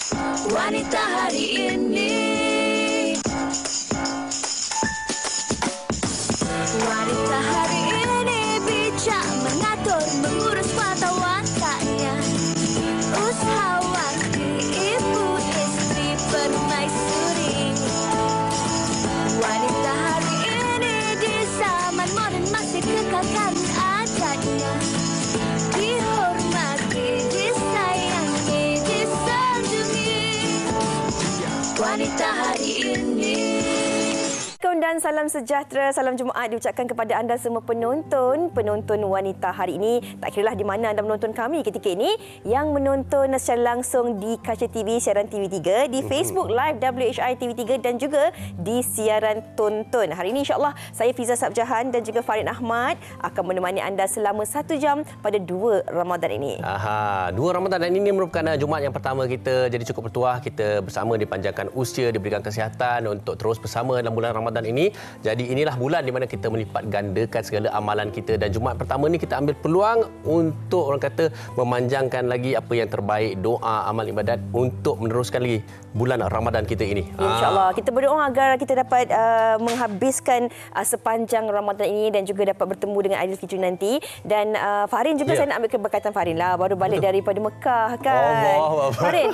Wanita hari ini. Wanita hari ini bijak mengatur, mengurus mata wataknya. Usahawanti, ibu, istri, permaisuri. Wanita hari ini di zaman modern masih kekalkan adatnya. Dihormati, disayangi, disanjungi. Wanita hari ini. Dan salam sejahtera, salam Jumaat diucapkan kepada anda semua penonton wanita hari ini. Tak kiralah di mana anda menonton kami ketika ini, yang menonton secara langsung di kaca TV siaran TV3, di Facebook Live WHI TV3 dan juga di siaran tonton. Hari ini insya-Allah saya Fiza Sabjahan dan juga Farid Ahmad akan menemani anda selama 1 jam pada 2 Ramadan ini. 2 Ramadan dan ini merupakan Jumaat yang pertama kita jadi cukup bertuah, kita bersama dipanjangkan usia, diberikan kesihatan untuk terus bersama dalam bulan Ramadan ini. Jadi inilah bulan di mana kita melipat gandakan segala amalan kita, dan Jumaat pertama ni kita ambil peluang untuk orang kata memanjangkan lagi apa yang terbaik, doa, amal ibadat untuk meneruskan lagi bulan Ramadan kita ini. InsyaAllah kita berdoa agar kita dapat menghabiskan sepanjang Ramadan ini dan juga dapat bertemu dengan Aidilfitri nanti. Dan Farin juga saya nak ambil keberkatan Farin lah, baru balik daripada Mekah kan. Farin,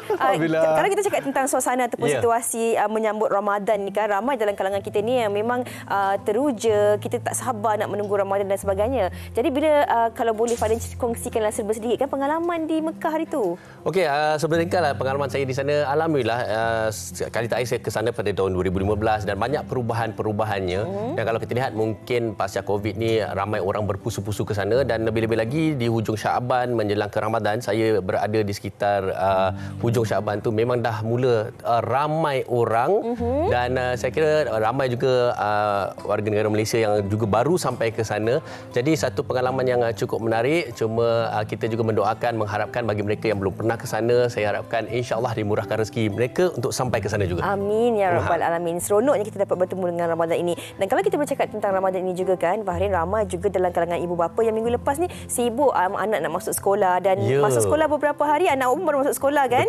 kalau kita cakap tentang suasana ataupun situasi menyambut Ramadan ni kan, ramai dalam kalangan kita ni yang memang teruja, kita tak sabar nak menunggu Ramadan dan sebagainya. Jadi bila kalau boleh Farin kongsikanlah serba sedikit kan pengalaman di Mekah hari tu. Okey, sebenarnya pengalaman saya di sana, alhamdulillah kali terakhir saya ke sana pada tahun 2015 dan banyak perubahan-perubahannya. Dan kalau kita lihat mungkin pasca Covid ni ramai orang berpusu-pusu ke sana, dan lebih-lebih lagi di hujung Syaban menjelang ke Ramadan, saya berada di sekitar hujung Syaban tu memang dah mula ramai orang. Dan saya kira ramai juga warga negara Malaysia yang juga baru sampai ke sana. Jadi satu pengalaman yang cukup menarik. Cuma kita juga mendoakan, mengharapkan bagi mereka yang belum pernah ke sana, saya harapkan insya-Allah dimurahkan rezeki mereka untuk sampai ke sana juga. Amin ya rabbal alamin. Seronoknya kita dapat bertemu dengan Ramadan ini. Dan kalau kita bercakap tentang Ramadan ini juga kan, Fahrin, ramai juga dalam kalangan ibu bapa yang minggu lepas ni sibuk anak nak masuk sekolah, dan masuk sekolah beberapa hari, anak umur masuk sekolah kan.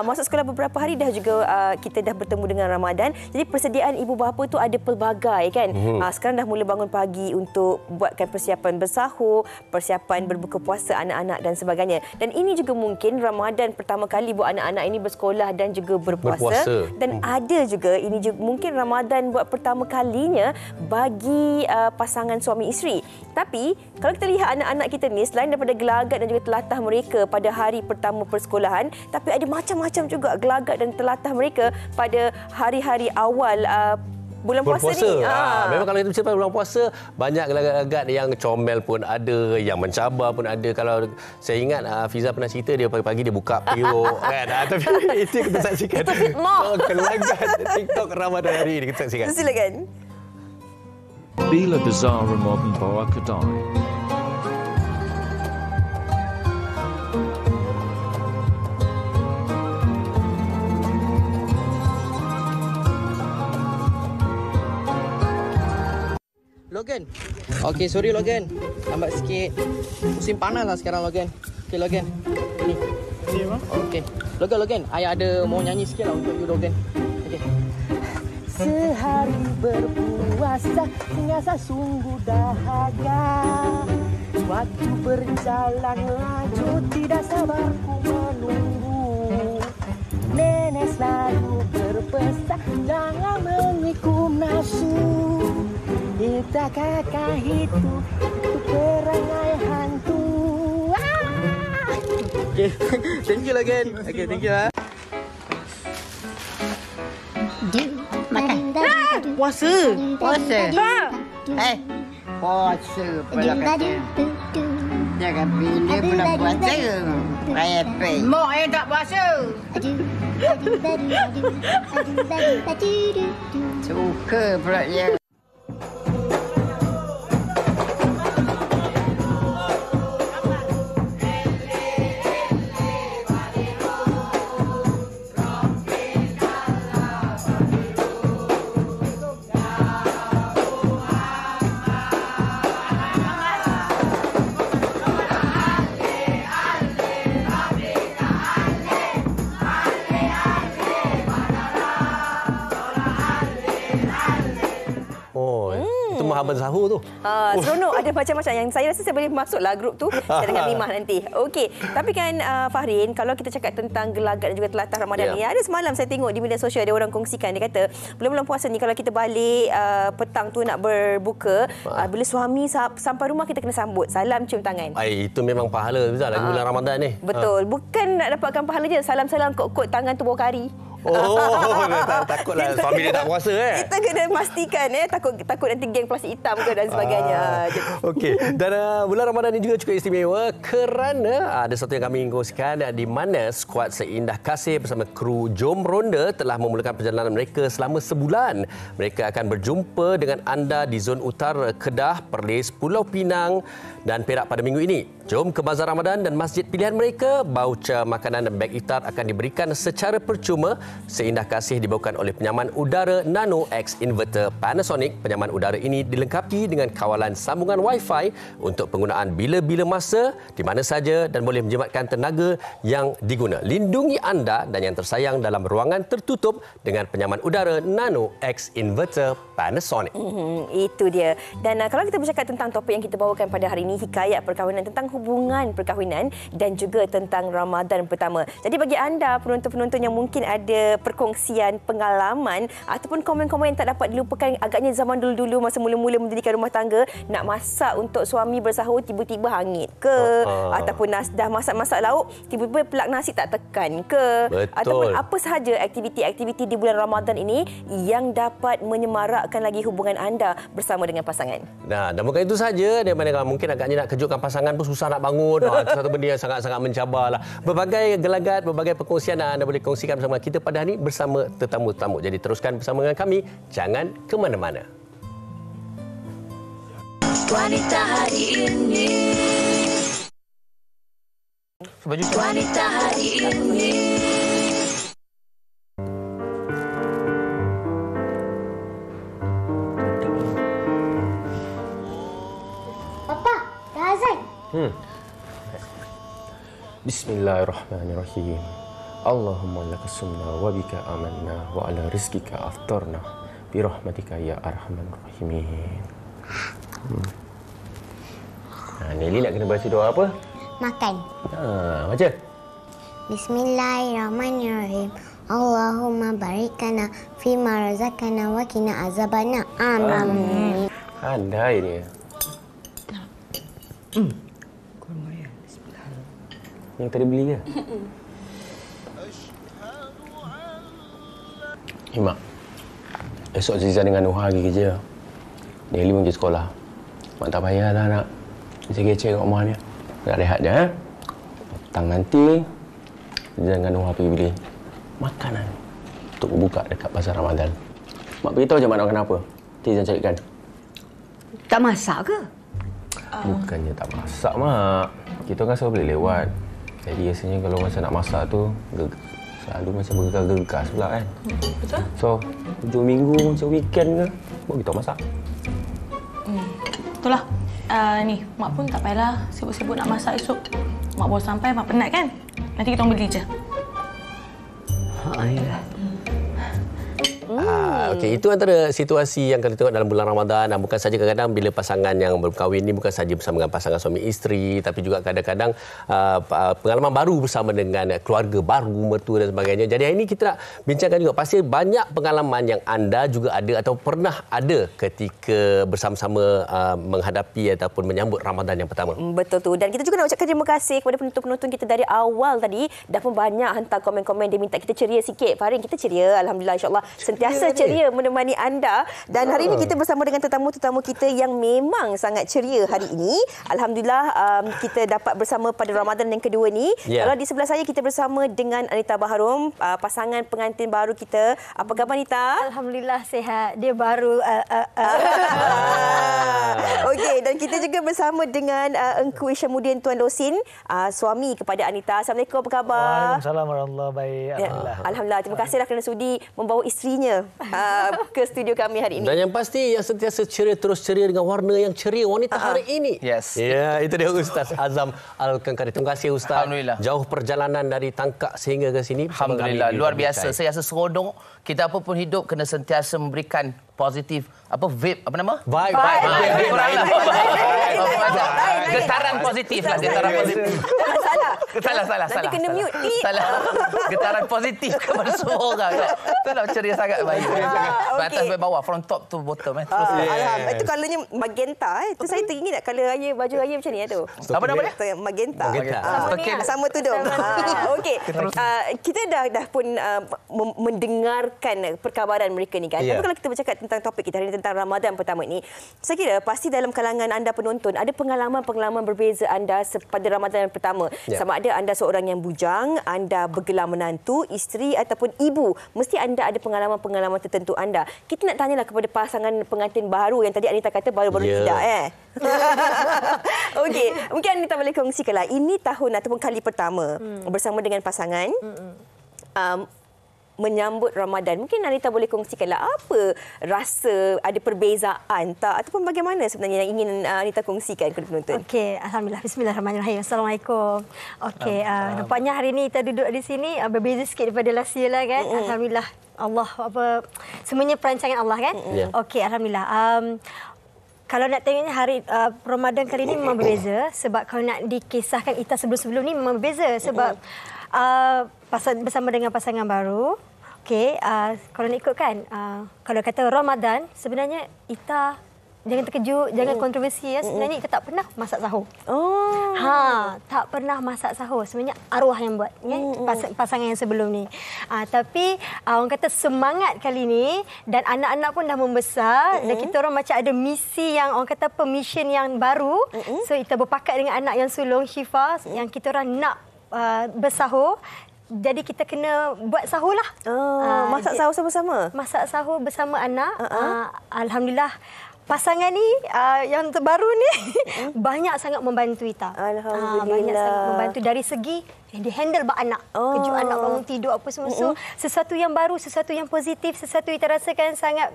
Masuk sekolah beberapa hari dah juga kita dah bertemu dengan Ramadan. Jadi persediaan ibu bapa tu ada pelbagai kan. Sekarang dah mula bangun pagi untuk buatkan persiapan bersahur, persiapan berbuka puasa anak-anak dan sebagainya. Dan ini juga mungkin Ramadan pertama kali buat anak-anak ini bersekolah dan juga berpuasa. Dan ada juga ini juga mungkin Ramadan buat pertama kalinya bagi pasangan suami isteri. Tapi kalau kita lihat anak-anak kita ni, selain daripada gelagat dan juga telatah mereka pada hari pertama persekolahan, tapi ada macam-macam juga gelagat dan telatah mereka pada hari-hari awal bulan puasa ni. Memang kalau kita bercakap bulan puasa, banyak gelagat-gelagat yang comel pun ada, yang mencabar pun ada. Kalau saya ingat Fiza pernah cerita dia pagi-pagi dia buka periuk kan. Tapi itu kita saksikan. Itu fitnah. Gelagat TikTok Ramadan hari ini kita saksikan. Silakan. Bila Bazaar Ramadan Bawa Kedai. Logan. Okey, sorry Logan. Lambat sikit. Musim panas lah sekarang Logan. Okey Logan. Ni. Ni apa? Okey. Logan, ayah ada mau nyanyi sikit lah untuk you Logan. Okey. Sehari berpuasa terasa sungguh dahaga. Waktu berjalan laju tidak sabar ku menunggu. Nenek selalu berpesan jangan mengikum nafsu. Kita kakak itu perangai hantu. Okay, thank you again. Okay, thank you. Makan. Puasa. Puasa. Puasa pula kata. Jangan pilih pula puasa. Repek. Mak yang tak puasa. Suka pula dia. hamba sahur tu. Seronok, ada macam-macam yang saya rasa saya boleh masuklah grup tu dengan Mimah nanti. Okey, tapi kan Fahrin, kalau kita cakap tentang gelagat dan juga telatah Ramadan ni, ada semalam saya tengok di media sosial ada orang kongsikan, dia kata bulan-bulan puasa ni kalau kita balik petang tu nak berbuka, bila suami sampai rumah kita kena sambut, salam cium tangan. Itu memang pahala Zah, lagi bulan Ramadan ni. Betul, bukan nak dapatkan pahala je, salam-salam kot-kot tangan tu bawa kari. Takutlah suami dia tak puasa Kita kena pastikan takut nanti geng plastik hitam ke dan sebagainya. Okey, dan bulan Ramadan ini juga cukup istimewa kerana ada satu yang kami ingin kongsikan, di mana skuad Seindah Kasih bersama kru Jom Ronda telah memulakan perjalanan mereka selama sebulan. Mereka akan berjumpa dengan anda di zon utara Kedah, Perlis, Pulau Pinang dan Perak pada minggu ini. Jom ke Bazar Ramadan dan masjid pilihan mereka. Baucer makanan dan beg iftar akan diberikan secara percuma. Seindah Kasih dibawakan oleh penyaman udara Nano X Inverter Panasonic. Penyaman udara ini dilengkapi dengan kawalan sambungan Wi-Fi untuk penggunaan bila-bila masa, di mana saja dan boleh menjimatkan tenaga yang diguna. Lindungi anda dan yang tersayang dalam ruangan tertutup dengan penyaman udara Nano X Inverter Panasonic. Itu dia. Dan kalau kita bercakap tentang topik yang kita bawakan pada hari ini, hikayat perkahwinan, tentang hubungan perkahwinan dan juga tentang Ramadan pertama. Jadi bagi anda penonton-penonton yang mungkin ada perkongsian pengalaman ataupun komen-komen yang tak dapat dilupakan, agaknya zaman dulu-dulu masa mula-mula mendirikan rumah tangga, nak masak untuk suami bersahur tiba-tiba hangit ke, ataupun dah masak-masak lauk tiba-tiba pelak nasi tak tekan ke. Betul. Ataupun apa sahaja aktiviti-aktiviti di bulan Ramadan ini yang dapat menyemarakkan lagi hubungan anda bersama dengan pasangan. Nah, dan bukan itu saja, dia mana mungkin agaknya nak kejutkan pasangan pun susah nak bangun. Itu satu benda yang sangat-sangat mencabarlah. Berbagai gelagat, berbagai perkongsian anda boleh kongsikan bersama kita pada hari ini bersama tetamu-tetamu. Jadi teruskan bersama dengan kami, jangan ke mana-mana. Wanita hari ini, wanita hari ini. Papa, dah azan. Bismillahirrahmanirrahim. Allahumma laka sumna wa bika amanna wa ala rizkika aftarna bi rahmatika ya arhamar rahimin. Nelly nak kena baca doa apa? Makan. Baca. Bismillahirrahmanirrahim. Allahumma barikana fima razaqana wa qina azabana. Amin. Pandai dia. Yang tadi beli ke? Mak, esok Ziza dengan Nuha pergi kerja. Nelly pun pergi sekolah. Mak tak payahlah nak kecil-kecil kat rumah ni. Nak rehat je. Petang nanti, Ziza dengan Nuha pergi beli makanan untuk berbuka dekat Bazar Ramadan. Mak beritahu je mak nak makan apa. Nanti Ziza carikan. Tak masak ke? Bukannya tak masak, Mak. Kita kan selalu boleh lewat. Jadi rasanya kalau masa nak masak tu, selalu macam bergegas-gegas pula kan. Betul. So, hujung minggu macam weekend ke, baru kita masak. Itulah. Ni, Mak pun tak payahlah sibuk-sibuk nak masak esok. Mak baru sampai, Mak penat kan? Nanti kita orang beli je. Ya. Okey, itu antara situasi yang kita tengok dalam bulan Ramadan. Dan bukan saja kadang-kadang bila pasangan yang berkahwin ni bukan saja bersama dengan pasangan suami isteri, tapi juga kadang-kadang pengalaman baru bersama dengan keluarga baru, mertua dan sebagainya. Jadi hari ini kita nak bincangkan juga, pasti banyak pengalaman yang anda juga ada atau pernah ada ketika bersama-sama menghadapi ataupun menyambut Ramadan yang pertama. Betul tu. Dan kita juga nak ucapkan terima kasih kepada penonton-penonton kita dari awal tadi. Dah pun banyak hantar komen-komen, dia minta kita ceria sikit. Farin, kita ceria. Alhamdulillah, insyaAllah sentiasa ceria menemani anda. Dan hari ini kita bersama dengan tetamu-tetamu kita yang memang sangat ceria hari ini. Alhamdulillah, kita dapat bersama pada Ramadan yang kedua ni. Kalau di sebelah saya kita bersama dengan Anita Baharom, pasangan pengantin baru kita. Apa khabar Anita? Alhamdulillah sihat. Dia baru Okey, dan kita juga bersama dengan Engku Isyamuddin Tuan Losin, suami kepada Anita. Assalamualaikum, apa khabar? Waalaikumsalam warahmatullahi wabarakatuh. Baik, alhamdulillah. Alhamdulillah, terima kasihlah kerana sudi membawa isterinya ke studio kami hari ini. Dan yang pasti yang sentiasa ceria terus ceria dengan warna yang ceria wanita hari ini. Yes. Ya, itu dia Ustaz Azam Al-Kankari. Terima kasih Ustaz. Alhamdulillah. Jauh perjalanan dari Tangkak sehingga ke sini. Alhamdulillah, luar biasa. Saya rasa seronok. Kita apa pun hidup kena sentiasa memberikan positif. Apa vape? Apa nama? Vibe. Getaran positif lah. Getaran positif. Salah. Nanti kena mute. Salah. Getaran positif kepada semua orang. Itulah ceria sangat baik. Atas sampai bawah, from top to bottom. Alhamdulillah. Itu colournya magenta. Itu saya teringat tak colour raya, baju raya macam ni tu. Apa nama dia? Magenta. Sama Sama tudung. Okey. Kita dah pun mendengarkan perkabaran mereka ni kan. Tapi kalau kita bercakap tentang topik kita hari ini tentang Ramadan pertama ni, saya kira pasti dalam kalangan anda penonton ada pengalaman-pengalaman berbeza anda pada Ramadan pertama. Sama ada anda seorang yang bujang, anda bergelar menantu, isteri ataupun ibu. Mesti anda ada pengalaman-pengalaman tertentu anda. Kita nak tanyalah kepada pasangan pengantin baru yang tadi Anita kata baru-baru tidak Okey, mungkin Anita boleh kongsikanlah ini tahun ataupun kali pertama bersama dengan pasangan menyambut Ramadan. Mungkin Anita boleh kongsikanlah apa rasa, ada perbezaan tak ataupun bagaimana sebenarnya yang ingin Anita kongsikan kepada penonton. Okey, alhamdulillah. Bismillahirrahmanirrahim. Assalamualaikum. Okey, nampaknya hari ini kita duduk di sini berbeza sikit daripada last year lah kan. Alhamdulillah. Allah semuanya perancangan Allah kan. Okey, alhamdulillah. Kalau nak tengoknya hari Ramadan kali ini memang berbeza sebab kalau nak dikisahkan Ita sebelum-sebelum ni memang berbeza sebab bersama dengan pasangan baru. Okey, kalau nak ikutkan kalau kata Ramadan sebenarnya Ita jangan terkejut, jangan kontroversi ya. Sebenarnya Ita tak pernah masak sahur. Tak pernah masak sahur. Sebenarnya arwah yang buat ya, pasangan yang sebelum ni. Tapi orang kata semangat kali ni dan anak-anak pun dah membesar dan kita orang macam ada misi yang orang kata mission yang baru. So Ita berpakat dengan anak yang sulung Syifa yang kita orang nak bersahur. Jadi kita kena buat sahur lah. Masak sahur sama-sama? Masak sahur bersama anak. Alhamdulillah. Pasangan ni yang terbaru ni banyak sangat membantu Ita. Alhamdulillah. Banyak sangat membantu dari segi dia handle anak. Kejut anak bangun tidur apa semua. So sesuatu yang baru, sesuatu yang positif, sesuatu Ita rasakan sangat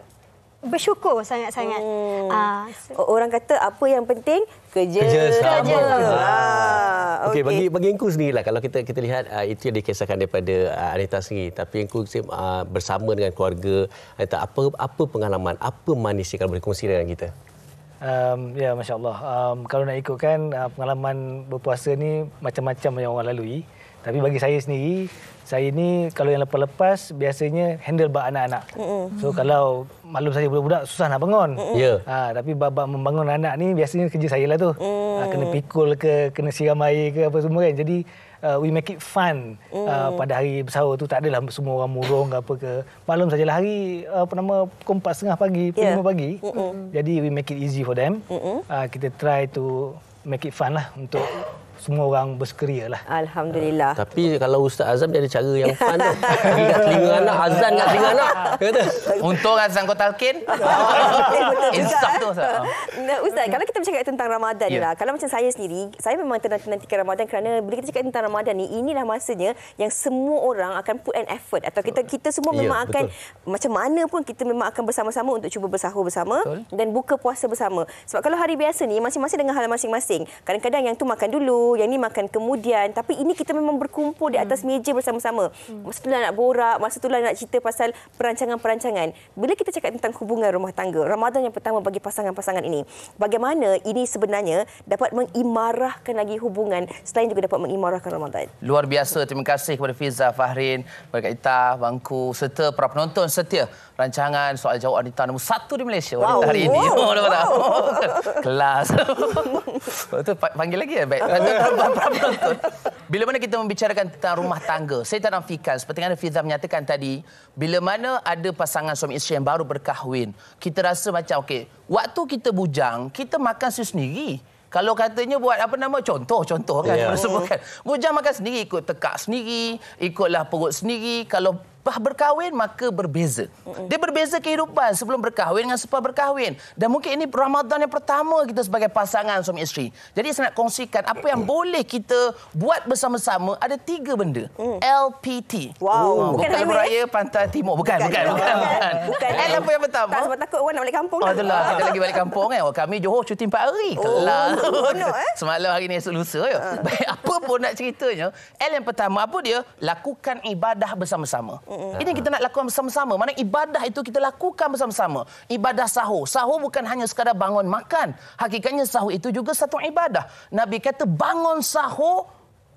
bersyukur sangat-sangat. Orang kata apa yang penting kerja sama. Okey, bagi Engku sendirilah kalau kita lihat itu yang dikisahkan daripada Anita sendiri, tapi Engku bersama dengan keluarga Anita, apa pengalaman, apa manis kalau boleh kongsi dengan kita? Ya, masya-Allah. Kalau nak ikutkan pengalaman berpuasa ni macam-macam yang orang lalui. Tapi bagi saya sendiri, saya ni kalau yang lepas-lepas biasanya handle anak-anak. So kalau maklum saja budak-budak susah nak bangun. Tapi babak membangun anak ni biasanya kerja saya lah tu. Kena pikul ke, kena siram air ke apa semua kan. Jadi we make it fun. Pada hari bersahur tu tak adalah semua orang murung ke apa ke. Maklum sajalah hari pukul 4.30 pagi, pukul 5 pagi. Jadi we make it easy for them. Kita try to make it fun lah untuk semua orang bersekeria lah. Alhamdulillah. Tapi kalau Ustaz Azam dia ada cara yang fun tu. Pergi kat telinga anak, azan kat telinga anak. Kata. Untung azan kau talqin. Insaf tu Ustaz. Ustaz, kalau kita bercakap tentang Ramadan lah. Kalau macam saya sendiri, saya memang nantikan Ramadan kerana bila kita cakap tentang Ramadan ni, inilah masanya yang semua orang akan put an effort atau kita semua memang akan macam mana pun kita memang akan bersama-sama untuk cuba bersahur bersama dan buka puasa bersama. Sebab kalau hari biasa ni masing-masing dengan hal masing-masing. Kadang-kadang yang tu makan dulu, yang ni makan kemudian, tapi ini kita memang berkumpul di atas meja bersama-sama. Masa tu lah nak borak, masa tu lah nak cerita pasal perancangan-perancangan. Bila kita cakap tentang hubungan rumah tangga, Ramadan yang pertama bagi pasangan-pasangan ini, bagaimana ini sebenarnya dapat mengimarahkan lagi hubungan selain juga dapat mengimarahkan Ramadan? Luar biasa. Terima kasih kepada Fiza, Fahrin, kepada Ita, Bangku serta para penonton setia rancangan Soal Jawab Wanita nombor 1 di Malaysia hari ini. Kelas. Betul, panggil lagi ya? Baik. Bila mana kita membicarakan tentang rumah tangga, saya tak nafikan seperti yang Fiza menyatakan tadi, bila mana ada pasangan suami isteri yang baru berkahwin, kita rasa macam okey, waktu kita bujang, kita makan sendiri. Kalau katanya buat contoh kan, sebut kan. Bujang makan sendiri, ikut tekak sendiri, ikutlah perut sendiri. Kalau berkahwin maka berbeza. Dia berbeza kehidupan sebelum berkahwin dengan selepas berkahwin. Dan mungkin ini Ramadan yang pertama kita sebagai pasangan suami isteri. Jadi saya nak kongsikan apa yang boleh kita buat bersama-sama. Ada 3 benda. LPT. Wow. Bukan Lebuh Raya Pantai Timur. Bukan. L apa yang pertama? Tak sebab takut orang nak balik kampung. Itulah, kita lagi balik kampung kan. Kami Johor cuti 4 hari. Kelar. Semalam hari ni esok lusa. Baik, apa pun nak ceritanya. L yang pertama apa dia? Lakukan ibadah bersama-sama. Ini kita nak lakukan bersama-sama. Mana ibadah itu kita lakukan bersama-sama. Ibadah sahur. Sahur bukan hanya sekadar bangun makan. Hakikatnya sahur itu juga satu ibadah. Nabi kata bangun sahur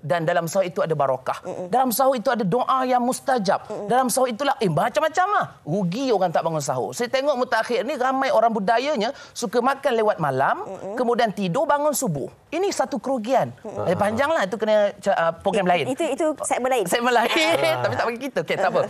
dan dalam sahur itu ada barakah. Dalam sahur itu ada doa yang mustajab. Dalam sahur itulah macam-macam lah. Rugi orang tak bangun sahur. Saya tengok mutakhir ni ramai orang budayanya suka makan lewat malam, kemudian tidur bangun subuh. Ini satu kerugian. Panjanglah itu kena program lain. Itu segmen lain. Segmen lain. Tapi tak bagi kita. Okey, tak apa.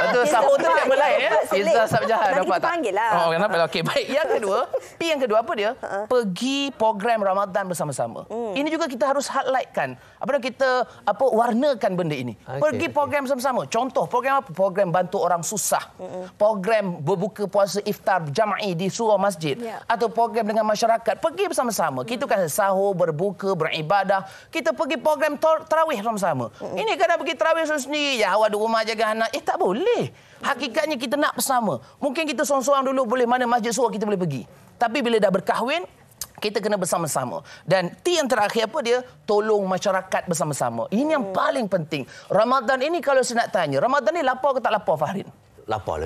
Itu sahur tu segmen lain ya. Izah Sabjahan dapat tak? Panggil lah. Oh, kenapa? Okey, baik. Yang kedua, yang kedua apa dia? Pergi program Ramadan bersama-sama. Ini juga kita harus highlightkan. Kita warnakan benda ini. Pergi program bersama-sama. Contoh program apa? Program bantu orang susah. Program berbuka puasa iftar jama'i di surau masjid atau program dengan masyarakat. Pergi bersama-sama. Kita kan sahur, berbuka, beribadah. Kita pergi program tarawih bersama-sama. Ini kadang pergi tarawih sendiri. Ya, awak di rumah jaga anak. Tak boleh. Hakikatnya kita nak bersama. Mungkin kita seorang-seorang dulu boleh mana masjid surau kita boleh pergi. Tapi bila dah berkahwin, kita kena bersama-sama. Dan yang terakhir apa dia? Tolong masyarakat bersama-sama. Ini yang paling penting. Ramadan ini kalau saya nak tanya, Ramadan ni lapar ke tak lapar, Fahrin? Lapar.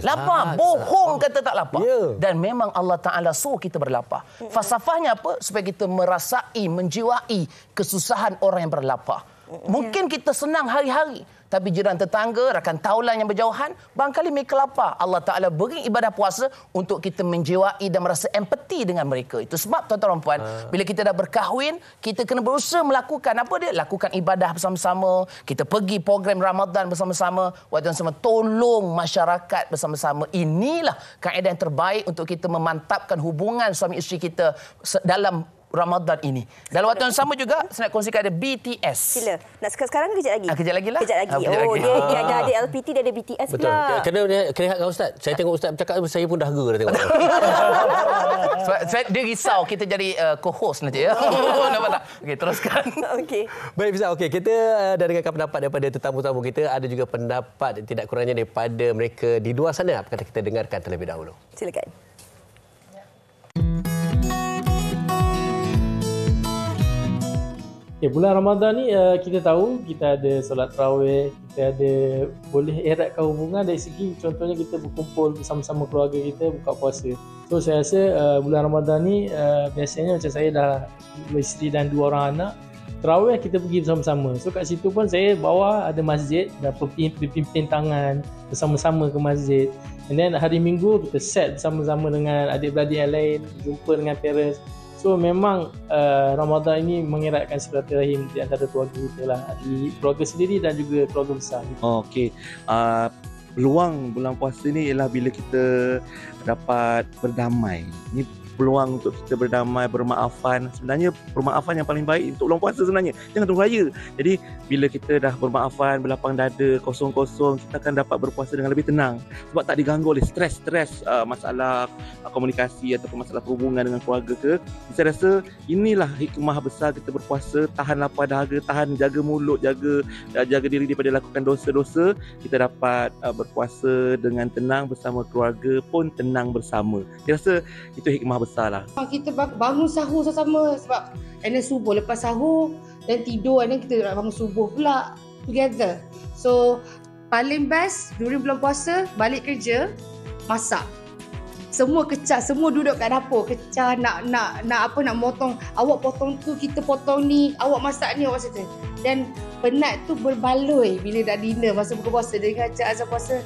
Bohong kata tak lapar. Dan memang Allah Ta'ala suruh kita berlapar. Falsafahnya apa? Supaya kita merasai, menjiwai kesusahan orang yang berlapar. Mungkin kita senang hari-hari. Tapi jiran tetangga, rakan taulan yang berjauhan, barangkali mereka lapar. Allah Ta'ala beri ibadah puasa untuk kita menjiwai dan merasa empati dengan mereka. Itu sebab tuan-tuan dan puan, bila kita dah berkahwin, kita kena berusaha melakukan apa dia? Lakukan ibadah bersama-sama. Kita pergi program Ramadan bersama-sama. Waktu yang sama, tolong masyarakat bersama-sama. Inilah kaedah yang terbaik untuk kita memantapkan hubungan suami isteri kita dalam Ramadan ini. Dalam waktu yang sama juga, saya nak kongsikan ada BTS. Sila. Nak sekarang kejap lagi? Kejap lagi lah. Kejap lagi. Dia dah ada LPT, dia ada BTS betul pula. Kena lihatkan Ustaz. Saya tengok Ustaz bercakap, saya pun dahaga dah tengok. Dia risau kita jadi co-host nanti ya. Nampak tak? Okey, teruskan. Okey. Baik Ustaz, okey, kita dah dengarkan pendapat daripada tetamu-tetamu kita. Ada juga pendapat tidak kurangnya daripada mereka di luar sana. Apa kata kita dengarkan terlebih dahulu. Silakan. Bulan Ramadan ni kita tahu kita ada solat tarawih, kita ada boleh eratkan hubungan dari segi contohnya kita berkumpul bersama-sama keluarga kita buka puasa. So saya rasa bulan Ramadan ni biasanya macam saya dah isteri dan 2 orang anak, tarawih kita pergi bersama-sama. So kat situ pun saya bawa ada masjid, dah pimpin tangan bersama-sama ke masjid. And then hari Minggu kita set bersama-sama dengan adik-beradik yang lain, jumpa dengan parents. So memang Ramadan ini mengeratkan silaturahim di antara keluarga kita lah, di keluarga sendiri dan juga keluarga besar. Okey, peluang bulan puasa ni ialah bila kita dapat berdamai. Ini peluang untuk kita berdamai, bermaafan. Sebenarnya permaafan yang paling baik untuk bulan puasa sebenarnya. Jangan tunggu raya. Jadi bila kita dah bermaafan, berlapang dada, kosong-kosong, kita akan dapat berpuasa dengan lebih tenang. Sebab tak diganggu oleh stres masalah komunikasi ataupun masalah perhubungan dengan keluarga ke. Saya rasa inilah hikmah besar kita berpuasa, tahan lapar dahaga, tahan jaga mulut, jaga diri daripada lakukan dosa-dosa. Kita dapat berpuasa dengan tenang bersama keluarga pun tenang bersama. Saya rasa itu hikmah besarlah. Kita bangun sahur sama-sama sebab subuh, lepas sahur dan tidur, kita nak bangun subuh pula together. So paling best during bulan puasa, balik kerja, masak. Semua kecah, semua duduk kat dapur, kecah nak potong, awak potong tu, kita potong ni, awak masak ni, awak masak tu. Dan penat tu berbaloi bila dah dinner masa buka puasa dengan ajak azan puasa.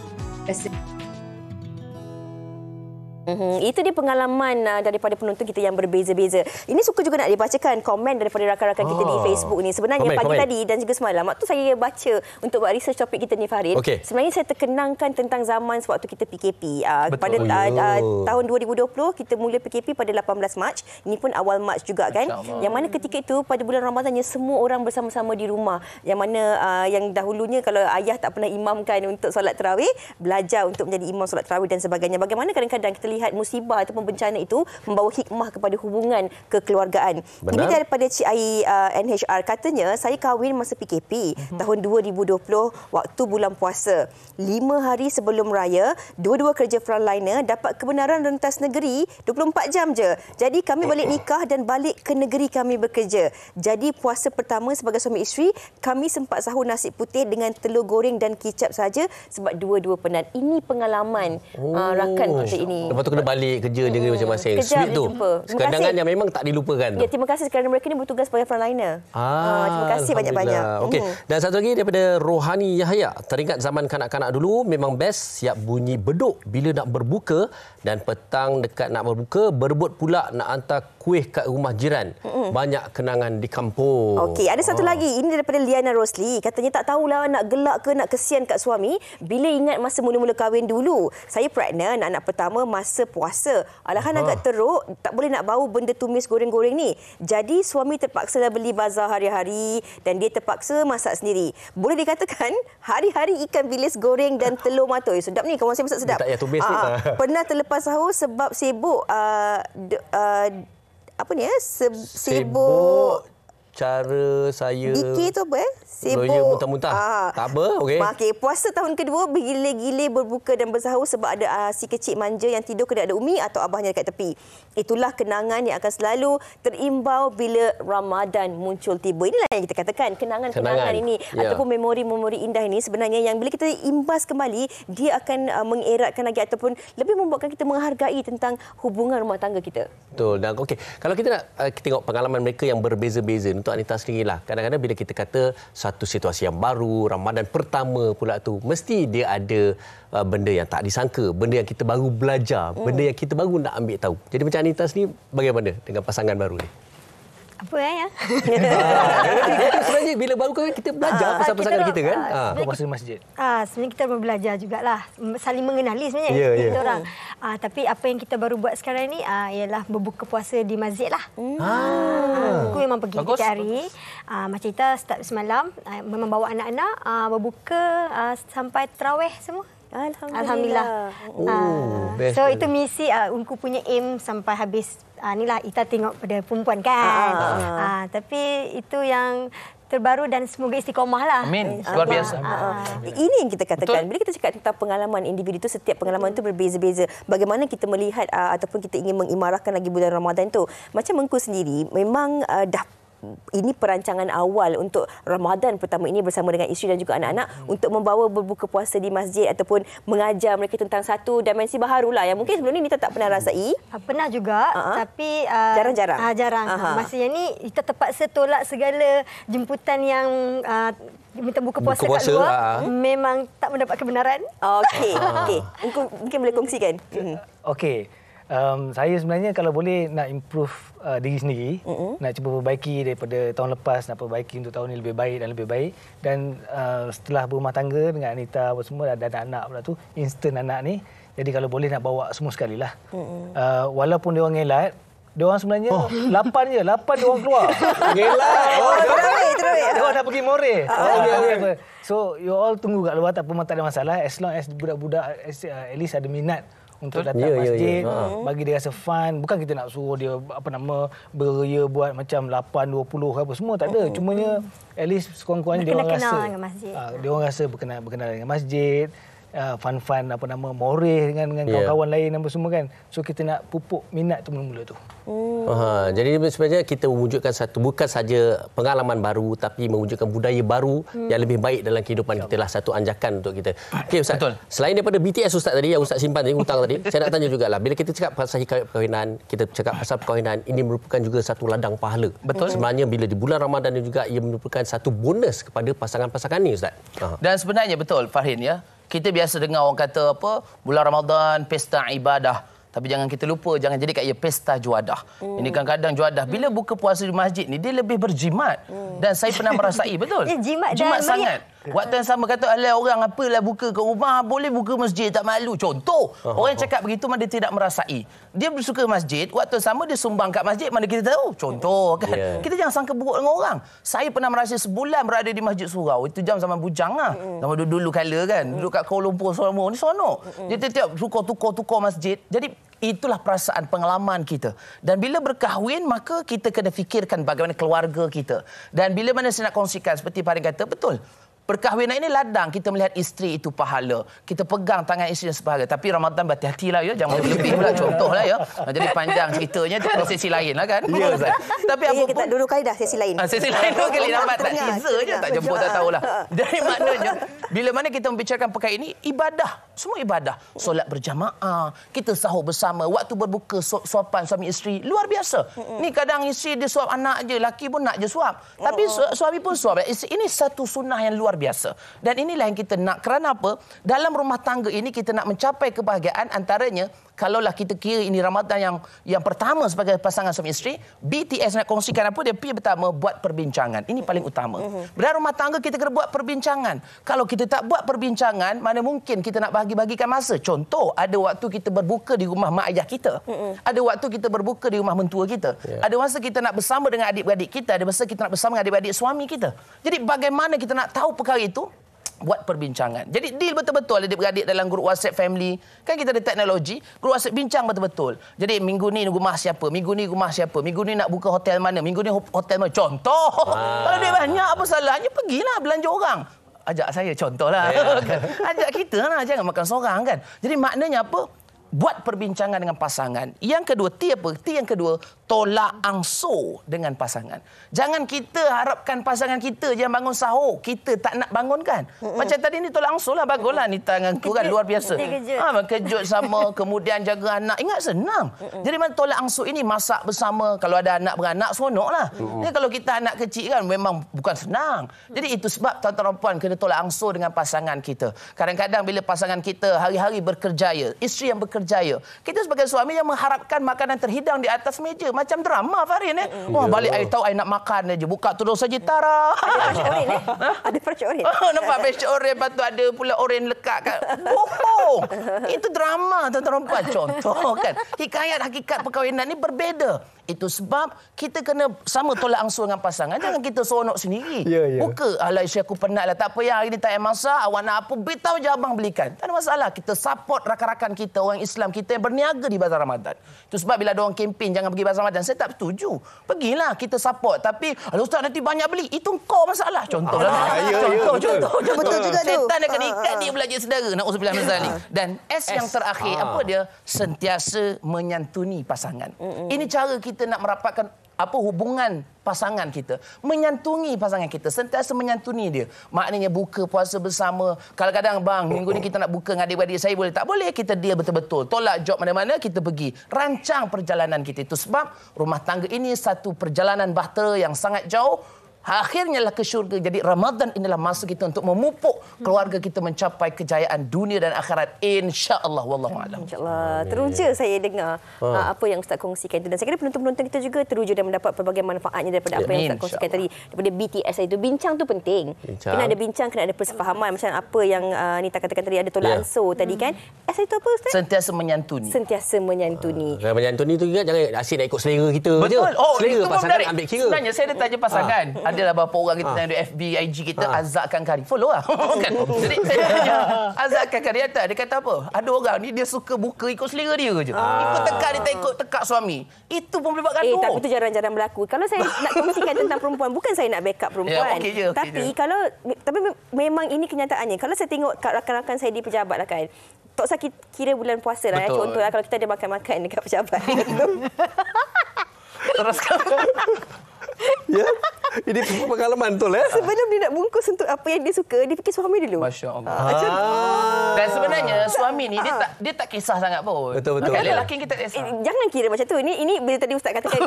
Itu dia pengalaman daripada penonton kita yang berbeza-beza. Ini suka juga nak dibacakan komen daripada rakan-rakan kita di Facebook ni. Sebenarnya pagi tadi dan juga semalam waktu saya baca untuk buat research topik kita ni, Farid. Sebenarnya saya terkenangkan tentang zaman sewaktu kita PKP. Pada tahun 2020 kita mula PKP pada 18 Mac. Ini pun awal Mac juga kan. Yang mana ketika itu pada bulan Ramadannya semua orang bersama-sama di rumah. Yang mana yang dahulunya kalau ayah tak pernah imamkan untuk solat tarawih, belajar untuk menjadi imam solat tarawih dan sebagainya. Bagaimana kadang-kadang kita lihat musibah ataupun bencana itu membawa hikmah kepada hubungan kekeluargaan. Ini daripada Cik Ai NHR, katanya saya kahwin masa PKP tahun 2020 waktu bulan puasa. 5 hari sebelum raya, dua-dua kerja frontliner dapat kebenaran rentas negeri 24 jam je. Jadi kami balik nikah dan balik ke negeri kami bekerja. Jadi puasa pertama sebagai suami isteri, kami sempat sahur nasi putih dengan telur goreng dan kicap saja sebab dua-dua penat. Ini pengalaman rakan kita ini. Lepas tu kena balik kerja negeri masing-masing. Sweet tu. Kekandangan yang memang tak dilupakan. Ya, terima kasih kerana mereka ni bertugas sebagai frontliner. Terima kasih banyak-banyak. Okey. Dan satu lagi daripada Rohani Yahya. Teringat zaman kanak-kanak dulu memang best siap bunyi beduk bila nak berbuka dan petang dekat nak berbuka berebut pula nak hantar kuih kat rumah jiran. Banyak kenangan di kampung. Okey, ada satu lagi. Ini daripada Liana Rosli. Katanya tak tahulah nak gelak ke nak kesian kat suami bila ingat masa mula-mula kahwin dulu. Saya pregnant anak pertama masa puasa. Alahan agak teruk, tak boleh nak bau benda tumis goreng-goreng ni. Jadi suami terpaksalah beli bazar hari-hari dan dia terpaksa masak sendiri. Boleh dikatakan hari-hari ikan bilis goreng dan telur mata. Sedap ni, kawan saya masak sedap. Tak payah tumis ni. Pernah terlepas sahur sebab sibuk sibuk cara saya dikir tu apa sibuk muntah-muntah. Tak apa, okey. Okey, puasa tahun kedua bergile-gile berbuka dan bersahur sebab ada si kecil manja yang tidur kena ada umi atau abahnya dekat tepi. Itulah kenangan yang akan selalu terimbau bila Ramadan muncul tiba. Inilah yang kita katakan kenangan-kenangan ini ataupun memori-memori indah ini sebenarnya yang bila kita imbas kembali dia akan mengeratkan lagi ataupun lebih membuatkan kita menghargai tentang hubungan rumah tangga kita. Betul. Dan okey, kalau kita nak tengok pengalaman mereka yang berbeza-beza untuk Anita sendirilah. Kadang-kadang bila kita kata satu situasi yang baru, Ramadan pertama pula tu, mesti dia ada benda yang tak disangka, benda yang kita baru belajar, benda yang kita baru nak ambil tahu. Jadi macam Anita sendiri bagaimana dengan pasangan baru ni? Apa ya? Sebenarnya bila baru kan kita belajar pasal pasangan kita kan? Puasa di masjid. Sebenarnya kita baru belajar jugalah. Saling mengenali sebenarnya kita orang. Tapi apa yang kita baru buat sekarang ni ialah berbuka puasa di masjid lah. Aku memang pergi setiap hari. Macam kita start semalam, memang bawa anak-anak berbuka sampai tarawih semua. Alhamdulillah. So itu misi Unku punya aim sampai habis. Inilah kita tengok pada perempuan kan. Tapi itu yang terbaru dan semoga istiqomah lah. Amin. Luar biasa. Ini yang kita katakan. Bila kita cakap tentang pengalaman individu itu, setiap pengalaman itu berbeza-beza. Bagaimana kita melihat ataupun kita ingin mengimarahkan lagi bulan Ramadan itu. Macam Engku sendiri, memang dah ini perancangan awal untuk Ramadan pertama ini bersama dengan isteri dan juga anak-anak untuk membawa berbuka puasa di masjid ataupun mengajar mereka tentang satu dimensi baharulah yang mungkin sebelum ni Nita tak pernah rasai. Pernah juga tapi jarang-jarang. Jarang. Masa yang ni kita terpaksa tolak segala jemputan yang minta buka puasa kat luar. Memang tak mendapat kebenaran. Okey. Mungkin boleh kongsikan. Okey. Saya sebenarnya kalau boleh nak improve diri sendiri, nak cuba perbaiki daripada tahun lepas, nak perbaiki untuk tahun ini lebih baik dan lebih baik. Dan setelah berumah tangga dengan Anita apa semua, ada anak-anak pula tu, instant anak ni. Jadi kalau boleh nak bawa semua sekali lah. Walaupun dia orang ngelat, dia orang sebenarnya 8 je, 8 dia orang keluar. Ngelat. Dia orang dah pergi Moreh. So you all tunggu kat luar, tak ada masalah. As long as budak-budak at least ada minat untuk datang masjid, bagi dia rasa fun. Bukan kita nak suruh dia beria buat macam 8-20 apa semua, tak ada. Cumanya at least sekurang-kurangnya dia orang rasa dia orang rasa berkenal dengan masjid, fun-fun Moreh dengan kawan-kawan lain apa semua kan. So kita nak pupuk minat tu mula-mula tu. Jadi sebenarnya kita mewujudkan satu bukan saja pengalaman baru tapi mewujudkan budaya baru yang lebih baik dalam kehidupan kita lah, satu anjakan untuk kita. Okey Ustaz. Betul. Selain daripada BTS Ustaz tadi yang Ustaz simpan tadi hutang tadi, saya nak tanya jugalah bila kita cakap pasal hikayat perkahwinan, kita cakap pasal perkahwinan, ini merupakan juga satu ladang pahala. Betul. Sebenarnya bila di bulan Ramadan juga ia merupakan satu bonus kepada pasangan-pasangan ni Ustaz. Dan sebenarnya betul Farhin ya. Kita biasa dengar orang kata bulan Ramadan pesta ibadah. Tapi jangan kita lupa, jangan jadikan ia pesta juadah. Ini kadang-kadang juadah. Bila buka puasa di masjid ni, dia lebih berjimat. Dan saya pernah merasai, betul? Jimat sangat. Waktu yang sama kata, alah orang apalah buka kat rumah, boleh buka masjid, tak malu. Contoh, orang yang cakap begitu mana dia tidak merasai. Dia bersuka masjid, waktu yang sama dia sumbang kat masjid, mana kita tahu. Contoh kan. Kita jangan sangka buruk dengan orang. Saya pernah merasa sebulan berada di Masjid Surau. Itu jam zaman bujang lah. Zaman dulu kala kan. Duduk kat Kuala Lumpur, Selangor. Ni seronok. Dia tiap tukar masjid. Jadi itulah perasaan pengalaman kita. Dan bila berkahwin, maka kita kena fikirkan bagaimana keluarga kita. Dan bila mana saya nak kongsikan, seperti Pak Harin kata, betul. Perkahwinan ini ladang, kita melihat isteri itu pahala. Kita pegang tangan isteri yang sepahala. Tapi Ramadan berhati-hatilah ya, jangan lebih pula contohlah ya. Jadi panjang ceritanya, itu sesi lain lah kan. Ya, tapi apa pun. Kita dulu kali dah sesi lain. Sesi lain dua kali lambat tak teaser je, tak jemput tak tahulah. Jadi maknanya, bila mana kita membicarakan perkara ini, ibadah. Semua ibadah. Solat berjamaah, kita sahur bersama, waktu berbuka suapan suami isteri, luar biasa. Ni kadang isteri dia suap anak je, laki pun nak je suap. Tapi suami pun suap. Ini satu sunnah yang luar biasa. Dan inilah yang kita nak. Kerana apa? Dalam rumah tangga ini kita nak mencapai kebahagiaan, antaranya kalaulah kita kira ini Ramadan yang pertama sebagai pasangan suami isteri, BTS nak kongsikan apa? Dia pertama buat perbincangan. Ini paling utama. Dalam rumah tangga kita kena buat perbincangan. Kalau kita tak buat perbincangan, mana mungkin kita nak bagi-bagikan masa. Contoh, ada waktu kita berbuka di rumah mak ayah kita. Ada waktu kita berbuka di rumah mentua kita. Ada masa kita nak bersama dengan adik-beradik kita. Ada masa kita nak bersama dengan adik-beradik suami kita. Jadi bagaimana kita nak tahu perkara itu? Buat perbincangan. Jadi deal betul-betul adik-beradik dalam grup WhatsApp family. Kan kita ada teknologi, grup WhatsApp bincang betul-betul. Jadi minggu ni rumah siapa, minggu ni rumah siapa, minggu ni nak buka hotel mana, minggu ni hotel mana. Contoh. Kalau dia banyak apa salahnya, pergilah belanja orang. Ajak saya contohlah. Ajak kita lah, jangan makan seorang kan. Jadi maknanya apa? Buat perbincangan dengan pasangan. Yang kedua, T apa? T yang kedua, tolak ansur dengan pasangan. Jangan kita harapkan pasangan kita je yang bangun sahur. Kita tak nak bangunkan. Macam tadi ni tolak ansur lah. Baguslah ni tanganku kan luar biasa. Kejut sama, kemudian jaga anak. Ingat senang. Jadi mana tolak ansur ini, masak bersama. Kalau ada anak beranak, seronok lah. Jadi kalau kita anak kecil kan memang bukan senang. Jadi itu sebab tuan-tuan dan puan kena tolak ansur dengan pasangan kita. Kadang-kadang bila pasangan kita hari-hari berkerjaya, isteri yang berkerjaya, kita sebagai suami yang mengharapkan makanan terhidang di atas meja. Macam drama Farin Wah, balik air tahu air nak makan aja. Buka tudung saja tara. Ada percik oren. Nampak percik oren, lepas tu ada pula oren lekat kat. Bohong. Itu drama tuan-tuan puan. Contoh kan. Hikayat hakikat perkahwinan ni berbeza. Itu sebab kita kena sama tolak ansur dengan pasangan. Jangan kita seronok sendiri. Buka, alah isteri aku penat lah. Tak payah hari ni tak payah masak. Awak nak apa, beritahu je abang belikan. Tak ada masalah. Kita support rakan-rakan kita, orang Islam kita yang berniaga di bazar Ramadan. Itu sebab bila ada orang kempen jangan pergi bazar Ramadan, saya tak setuju. Pergilah, kita support. Tapi, ustaz nanti banyak beli. Itu kau masalah. Contohlah. Contoh. Betul juga tu. Setan akan ikat dia belajar saudara. Na'udzubillah min zalik. Dan S yang terakhir, apa dia? Sentiasa menyantuni pasangan. Ini cara kita nak merapatkan hubungan pasangan kita, menyantungi pasangan kita, sentiasa menyantuni dia. Maknanya buka puasa bersama. Kadang-kadang bang, minggu ni kita nak buka dengan adik-beradik, saya boleh tak boleh, kita dia betul-betul. Tolak job mana-mana, kita pergi. Rancang perjalanan kita. Itu sebab rumah tangga ini satu perjalanan bahtera yang sangat jauh. Akhirnya lah ke syurga. Jadi Ramadan inilah masa kita untuk memupuk keluarga kita mencapai kejayaan dunia dan akhirat. InsyaAllah. Wallahualam. InsyaAllah. Teruja saya dengar apa yang Ustaz kongsikan itu. Dan saya kira penonton-penonton kita juga teruja dan mendapat pelbagai manfaatnya daripada apa yang Ustaz kongsikan tadi. Daripada BTS itu. Bincang tu penting. Kena ada bincang, kena ada persefahaman. Macam apa yang Nita katakan tadi, ada tolak ansur tadi kan. S itu apa Ustaz? Sentiasa menyantuni. Sentiasa menyantuni. Menyantuni tu juga jangan asyik nak ikut selera kita. Betul. Selera pasangan ambil kira. Sebenarnya saya ada tanya pasangan. Adalah beberapa orang kita yang ada FB, IG kita, azakkan kari. Follow lah. Kan? Jadi saya tanya, azakkan kari atas. Dia kata apa? Ada orang ni dia suka buka ikut selera dia je. Ikut tekak, dia tak ikut tekak suami. Itu pun boleh buat gaduh. Tapi itu jarang-jarang berlaku. Kalau saya nak kongsikan tentang perempuan, bukan saya nak backup perempuan. Tapi memang ini kenyataannya. Kalau saya tengok rakan-rakan saya di pejabat lah kan, tak usah kira bulan puasa lah. Contohlah kalau kita ada makan-makan dekat pejabat. Teruskan. Ini pengalaman betul ya? Sebelum dia nak bungkus untuk apa yang dia suka, dia fikir suami dulu. Masya Allah. Dan sebenarnya suami ni dia tak kisah sangat pun. Betul. Kan lelaki kita tak kisah. Jangan kira macam tu. Ini bila tadi Ustaz katakan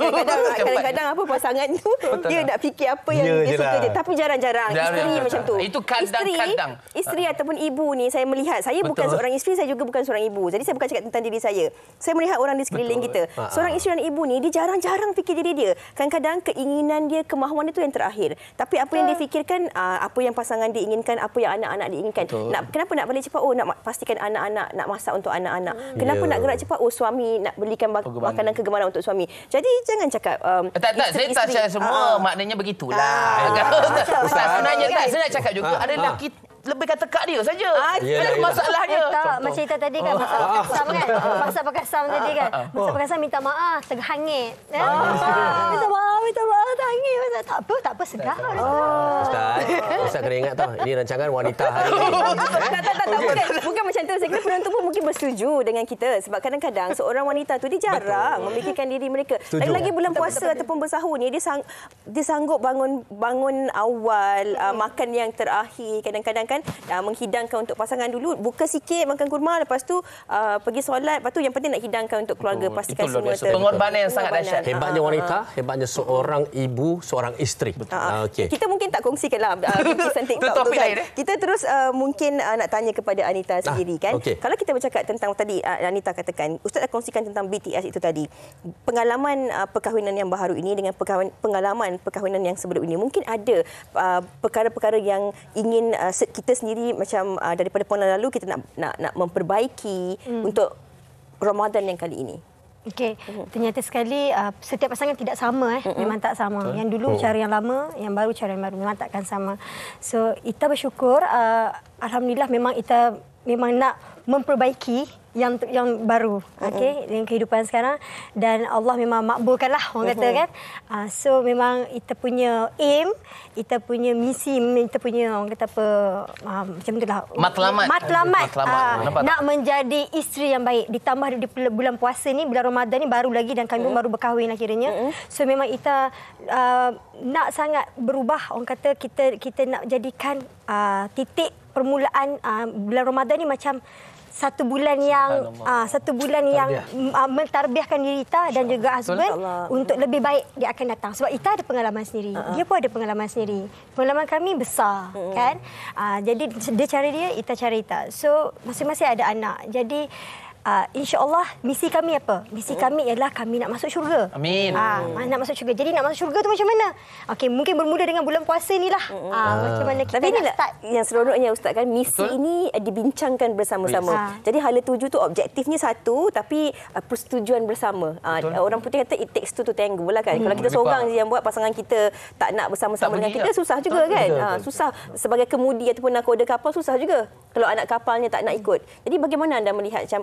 kadang-kadang apa pasangan tu dia nak fikir apa yang dia suka je. Tapi jarang-jarang isteri macam tu. Itu kadang-kadang. Isteri ataupun ibu ni saya melihat, saya bukan seorang isteri, saya juga bukan seorang ibu. Jadi saya bukan cakap tentang diri saya. Saya melihat orang di sekeliling kita. Seorang isteri dan ibu ni dia jarang-jarang fikir diri dia. Kadang-kadang keinginan dia, kemahuan dia tu yang terakhir. Tapi apa yang dia fikirkan, apa yang pasangan dia inginkan, apa yang anak-anak dia inginkan. Kenapa nak balik cepat? Nak pastikan anak-anak, nak masak untuk anak-anak. Kenapa nak gerak cepat? Suami nak belikan makanan kegemaran untuk suami. Jadi jangan cakap saya tak cakap semua maknanya begitulah. Sebenarnya saya nak cakap juga ada lelaki lebih kata kak dia saja. Masalahnya. Tak, macam kita tadi kan masak pakai sam kan. Masak pakai sam tadi kan. Masak pakai sam minta maaf, terhangit. Minta maaf terhangit. Tak apa segar. Ustaz kena ingat tau, ini rancangan wanita hari ini. Bukan macam tu. Saya kira penonton pun mungkin bersetuju dengan kita. Sebab kadang-kadang seorang wanita tu dia jarang memikirkan diri mereka. Lagi-lagi bulan puasa ataupun bersahur ni dia sanggup bangun awal, makan yang terakhir. Kadang-kadang kan menghidangkan untuk pasangan dulu, buka sikit makan kurma, lepas tu pergi solat, lepas tu yang penting nak hidangkan untuk keluarga, pastikan semua pengorbanan yang sangat dahsyat. Hebatnya wanita, hebatnya seorang ibu, seorang isteri. Kita mungkin tak kongsikanlah kisah TikTok tu kan. Kita terus mungkin nak tanya kepada Anita sendiri kan. Kalau kita bercakap tentang tadi Anita katakan, Ustaz dah kongsikan tentang BTS itu tadi. Pengalaman perkahwinan yang baru ini dengan pengalaman perkahwinan yang sebelum ini, mungkin ada perkara-perkara yang ingin kita sendiri macam daripada pengalaman lalu kita nak memperbaiki untuk Ramadan yang kali ini. Okey, ternyata sekali setiap pasangan tidak sama memang tak sama. Yang dulu cara yang lama, yang baru cara yang baru, memang takkan sama. So, kita bersyukur alhamdulillah memang kita nak memperbaiki yang baru, okey, dengan kehidupan sekarang, dan Allah memang makbulkanlah orang kata kan. So memang kita punya aim, kita punya misi, kita punya orang kata apa, macam itulah matlamat nak menjadi isteri yang baik, ditambah di bulan puasa ni, bulan Ramadan ni baru lagi, dan kami pun baru berkahwin akhirnya. So memang kita nak sangat berubah, orang kata kita nak jadikan titik permulaan bulan Ramadan ni macam satu bulan yang mentarbiahkan diri kita dan juga husband untuk lebih baik dia akan datang. Sebab kita ada pengalaman sendiri. Dia pun ada pengalaman sendiri. Pengalaman kami besar kan. Jadi dia cara dia, kita cara kita. So masing-masing ada anak. Jadi insya-Allah misi kami apa? Misi kami ialah kami nak masuk syurga. Amin. Nak masuk syurga. Jadi nak masuk syurga tu macam mana? Okey, mungkin bermula dengan bulan puasa ni lah. Macam mana kita nak start. Yang seronoknya Ustaz kan, misi ini dibincangkan bersama-sama. Jadi hala tuju tu objektifnya satu, tapi persetujuan bersama. Orang putih kata it takes two to tango lah kan. Kalau kita seorang je yang buat, pasangan kita tak nak bersama-sama dengan kita, susah juga kan. Susah sebagai kemudi ataupun nakoda kapal, susah juga kalau anak kapalnya tak nak ikut. Jadi bagaimana anda melihat macam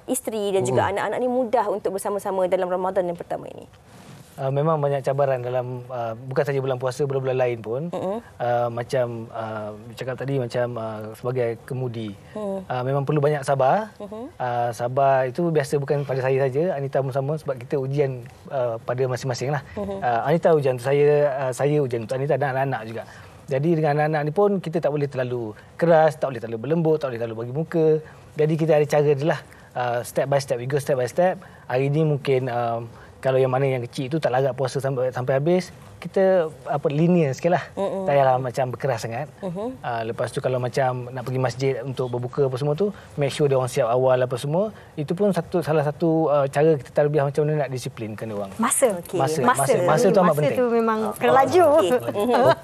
isteri dan juga anak-anak ni mudah untuk bersama-sama dalam Ramadan yang pertama ini? Memang banyak cabaran dalam bukan saja bulan puasa, bulan-bulan lain pun. Macam cakap tadi, macam sebagai kemudi, memang perlu banyak sabar. Sabar itu biasa bukan pada saya saja, Anita pun sama, sebab kita ujian pada masing-masing lah. Anita ujian untuk saya ujian untuk Anita dan anak-anak juga. Jadi dengan anak-anak ni pun kita tak boleh terlalu keras, tak boleh terlalu berlembut, tak boleh terlalu bagi muka. Jadi kita ada cara dia lah. Step by step, we go step by step. Hari ni mungkin kalau yang mana yang kecil itu tak larat puasa sampai habis, kita linear sikit lah. Tak payahlah macam berkeras sangat. Lepas tu kalau macam nak pergi masjid untuk berbuka apa semua tu, make sure dia orang siap awal apa semua. Itu pun salah satu cara kita tarbiyah macam mana nak disiplinkan dia orang. Masa tu amat penting. Masa tu memang kena laju.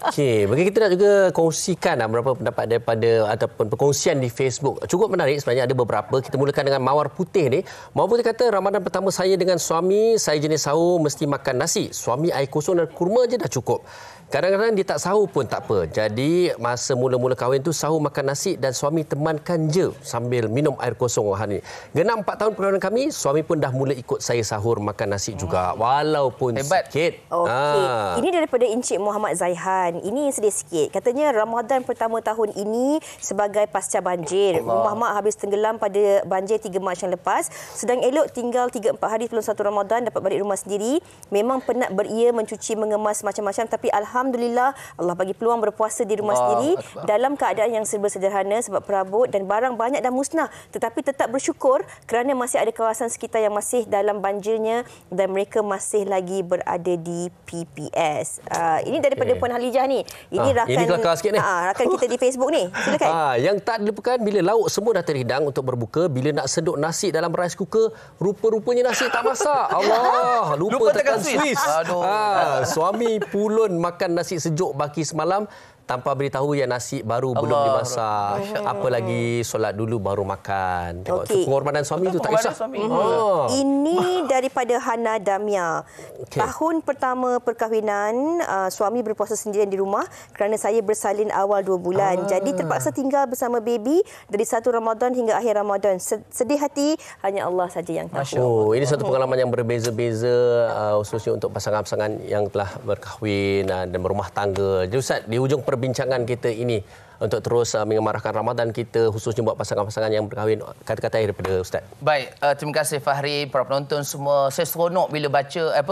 Okey, bagi kita nak juga kongsikan beberapa pendapat daripada ataupun perkongsian di Facebook. Cukup menarik sebenarnya, ada beberapa. Kita mulakan dengan Mawar Putih ni. Mawar Putih kata, Ramadan pertama saya dengan suami, saya jenis sahur mesti makan nasi. Suami air kosong dan kurma je dah cukup. Kadang-kadang dia tak sahur pun tak apa. Jadi masa mula-mula kahwin tu sahur makan nasi dan suami temankan je sambil minum air kosong hari ni. Genap 4 tahun perkahwinan kami, suami pun dah mula ikut saya sahur makan nasi juga. Walaupun hebat sikit. Okey. Ini daripada Encik Muhammad Zaihan. Ini sedih sikit. Katanya Ramadan pertama tahun ini sebagai pasca banjir. Rumah mak habis tenggelam pada banjir 3 Mac yang lepas. Sedang elok tinggal 3-4 hari sebelum 1 Ramadan dapat balik rumah sendiri. Memang penat beria mencuci mengemas macam-macam, tapi alhamdulillah alhamdulillah Allah bagi peluang berpuasa di rumah sendiri dalam keadaan yang serba sederhana sebab perabot dan barang banyak dah musnah, tetapi tetap bersyukur kerana masih ada kawasan sekitar yang masih dalam banjirnya dan mereka masih lagi berada di PPS. Ini daripada Puan Halijah ni. Ini rakan ini kelakar sikit ni. Rakan kita di Facebook ni. Silakan. Yang tak dilupakan bila lauk semua dah terhidang untuk berbuka, bila nak seduk nasi dalam rice cooker, rupa-rupanya nasi tak masak. Allah, lupa tekan Swiss. Suami pulun makan nasi sejuk baki semalam tanpa beritahu yang nasi baru belum dimasak. Apa lagi solat dulu baru makan. Tengok tu pengorbanan suami tu tak kisah. Ini daripada Hana Damia. Tahun pertama perkahwinan, suami berpuasa sendirian di rumah kerana saya bersalin awal 2 bulan. Jadi terpaksa tinggal bersama baby dari 1 Ramadan hingga akhir Ramadan. Sedih hati, hanya Allah saja yang tahu. Ini satu pengalaman yang berbeza-beza, khususnya untuk pasangan-pasangan yang telah berkahwin dan berumah tangga. Jadi Ustaz, di hujung perbincangan kita ini untuk terus mengemarahkan Ramadan kita, khususnya buat pasangan-pasangan yang berkahwin, kata-kata daripada Ustaz. Baik, terima kasih Fahri, para penonton semua. Saya seronok bila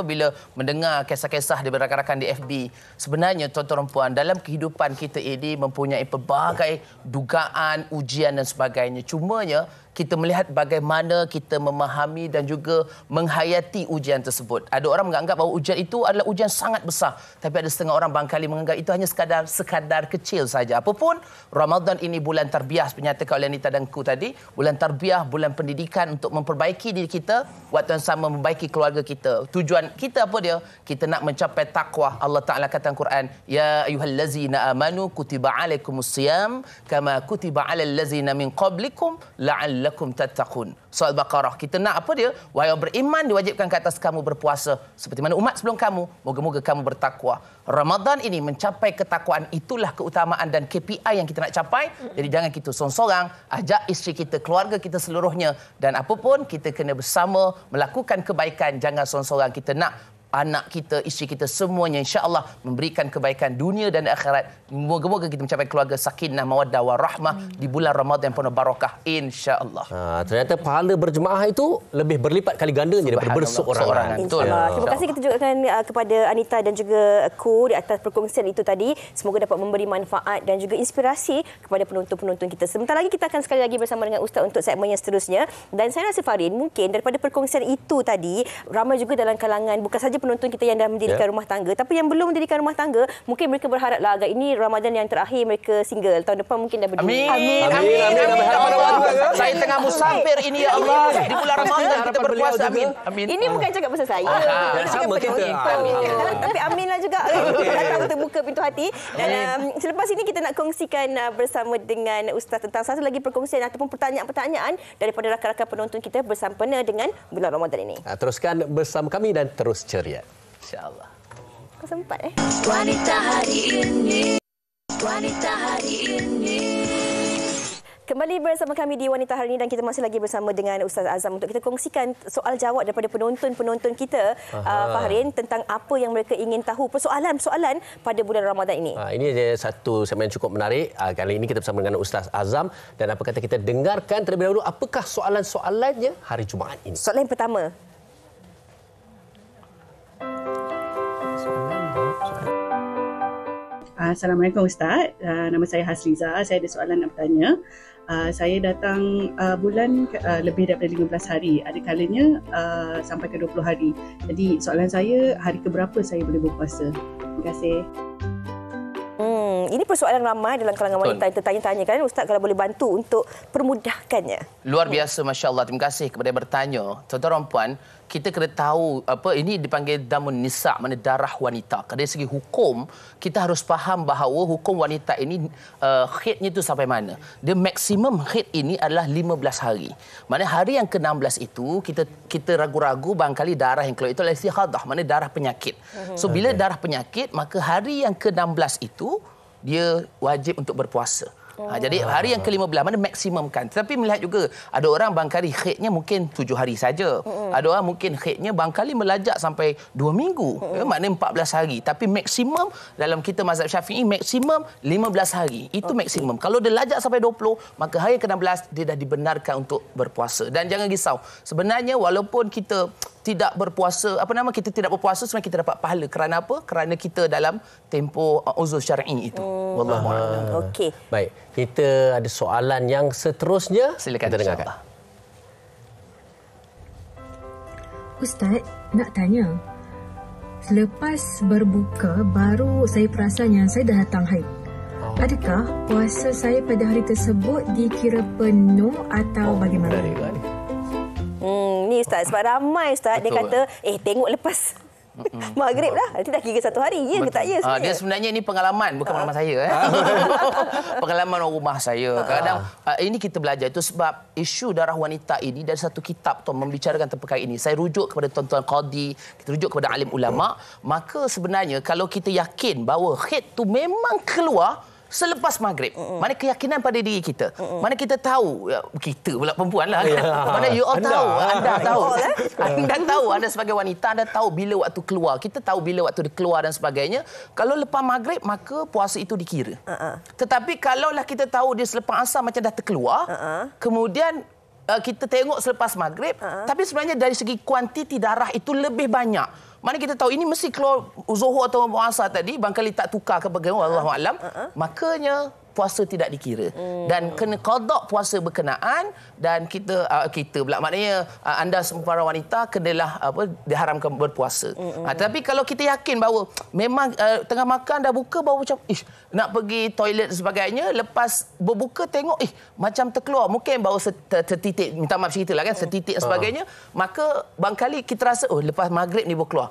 bila mendengar kisah-kisah daripada rakan-rakan di FB. Sebenarnya tuan-tuan dan puan, dalam kehidupan kita ini mempunyai pelbagai dugaan, ujian dan sebagainya. Cumanya kita melihat bagaimana kita memahami dan juga menghayati ujian tersebut. Ada orang menganggap bahawa ujian itu adalah ujian sangat besar, tapi ada setengah orang barangkali menganggap itu hanya sekadar kecil saja. Apapun, Ramadan ini bulan tarbiyah, dinyatakan oleh Anita dan Ku tadi, bulan tarbiyah, bulan pendidikan untuk memperbaiki diri kita, waktu yang sama memperbaiki keluarga kita. Tujuan kita apa dia? Kita nak mencapai takwa. Allah Taala kata dalam Quran, ya ayyuhallazina amanu kutiba alaikumusiyam kama kutiba alal ladzina min qablikum la'allakum tattaqun. Surah Al-Baqarah. Kita nak apa dia? Wahai yang beriman, diwajibkan ke atas kamu berpuasa seperti mana umat sebelum kamu. Moga-moga kamu bertakwa. Ramadan ini mencapai ketakwaan, itulah keutamaan dan KPI yang kita nak capai. Jadi jangan kita sorang-sorang, ajak isteri kita, keluarga kita seluruhnya, dan apapun kita kena bersama melakukan kebaikan. Jangan sorang-sorang. Kita nak anak kita, isteri kita, semuanya insya-Allah memberikan kebaikan dunia dan akhirat. Moga-moga kita mencapai keluarga sakinah, mawaddah warahmah di bulan Ramadan yang penuh barakah insya-Allah. Ternyata pahala berjemaah itu lebih berlipat kali gandanya daripada berseorangan. Betul. Terima kasih kita juga kepada Anita dan juga Ku di atas perkongsian itu tadi. Semoga dapat memberi manfaat dan juga inspirasi kepada penonton-penonton kita. Sebentar lagi kita akan sekali lagi bersama dengan Ustaz untuk segmen yang seterusnya. Dan saya rasa Farin, mungkin daripada perkongsian itu tadi, ramai juga dalam kalangan bukan saja penonton kita yang dah mendirikan rumah tangga, tapi yang belum mendirikan rumah tangga, mungkin mereka berharaplah agak ini Ramadan yang terakhir mereka single. Tahun depan mungkin dah berdua. Amin. Saya tengah musafir ini ya Allah. Di bulan Ramadan kita berpuasa. Amin. Ini bukan cakap pasal saya. Sama kita. Tapi aminlah juga. Datang untuk buka pintu hati. Dan selepas ini kita nak kongsikan bersama dengan Ustaz tentang satu lagi perkongsian ataupun pertanyaan-pertanyaan daripada rakan-rakan penonton kita bersempena dengan bulan Ramadan ini. Teruskan bersama kami dan terus ceria. InsyaAllah. Kau sempat Wanita hari ini. Wanita hari ini. Kembali bersama kami di Wanita Hari ini dan kita masih lagi bersama dengan Ustaz Azam untuk kita kongsikan soal jawab daripada penonton-penonton kita, Fahrin, tentang apa yang mereka ingin tahu, persoalan-persoalan pada bulan Ramadan ini. Ini satu segmen cukup menarik. Kali ini kita bersama dengan Ustaz Azam dan apa kata kita dengarkan terlebih dahulu apakah soalan-soalannya hari Jumaat ini. Soalan yang pertama. Assalamualaikum Ustaz, nama saya Hasriza. Saya ada soalan nak bertanya. Saya datang bulan lebih daripada 15 hari, ada kalanya sampai ke 20 hari. Jadi soalan saya, hari keberapa saya boleh berpuasa? Terima kasih. Ini persoalan ramai dalam kalangan wanita yang tertanya-tanya kan, Ustaz kalau boleh bantu untuk permudahkannya. Luar biasa, Masya Allah. Terima kasih kepada yang bertanya. Tuan-tuan dan puan, kita kena tahu ini dipanggil damun nisa, mana darah wanita. Dari segi hukum, kita harus faham bahawa hukum wanita ini haidnya itu sampai mana. Dia maksimum haid ini adalah 15 hari. Mana hari yang ke-16 itu kita ragu-ragu barangkali darah yang keluar itu adalah istihadah, mana darah penyakit. So bila darah penyakit, maka hari yang ke-16 itu dia wajib untuk berpuasa. Jadi hari yang ke-15 mana maksimumkan. Tetapi melihat juga ada orang barangkali haidnya mungkin 7 hari saja. Ada orang mungkin haidnya barangkali melajak sampai 2 minggu. Maknanya 14 hari. Tapi maksimum dalam kita mazhab Syafi'i maksimum 15 hari. Itu maksimum. Kalau dia lajak sampai 20, maka hari ke-16 dia dah dibenarkan untuk berpuasa. Dan jangan risau. Sebenarnya walaupun kita tidak berpuasa, kita tidak berpuasa sebenarnya kita dapat pahala. Kerana apa? Kerana kita dalam tempoh uzur syar'i itu. Wallahu a'lam. Okey. Baik, kita ada soalan yang seterusnya. Silakan kita dengarkan. Ustaz, nak tanya. Selepas berbuka, baru saya perasan yang saya dah datang haid. Adakah puasa saya pada hari tersebut dikira penuh atau bagaimana? Ni Ustaz, sebab ramai Ustaz dia kata, tengok lepas maghrib lah. Nanti dah kira satu hari. Ya ke tak ya sebenarnya? Dia sebenarnya ini pengalaman, bukan pengalaman saya. Pengalaman orang rumah saya. Kadang ini kita belajar. Itu sebab isu darah wanita ini dari satu kitab membicarakan tentang perkara ini. Saya rujuk kepada tuan-tuan qadi, kita rujuk kepada alim ulama. Maka sebenarnya kalau kita yakin bahawa haid tu memang keluar selepas maghrib. Mana keyakinan pada diri kita. Mana kita tahu, kita pula perempuan lah. Mana you all tahu. Anda tahu. Anda tahu, anda sebagai wanita, anda tahu bila waktu keluar. Kita tahu bila waktu dia keluar dan sebagainya. Kalau lepas maghrib, maka puasa itu dikira. Tetapi kalaulah kita tahu dia selepas asar macam dah terkeluar, kemudian kita tengok selepas maghrib, tapi sebenarnya dari segi kuantiti darah itu lebih banyak. Mana kita tahu ini mesti keluar zuhur atau asar tadi, barangkali tak tukar ke bagaimana, wallahu alam, makanya puasa tidak dikira. Dan kena qada puasa berkenaan, dan kita pula maknanya anda para wanita kenalah diharamkan berpuasa. Tapi kalau kita yakin bahawa memang tengah makan dah buka baru macam nak pergi toilet dan sebagainya, lepas berbuka tengok macam terkeluar, mungkin baru setitik, minta maaf ceritalah kan, setitik dan sebagainya, maka barangkali kita rasa lepas maghrib ni baru keluar,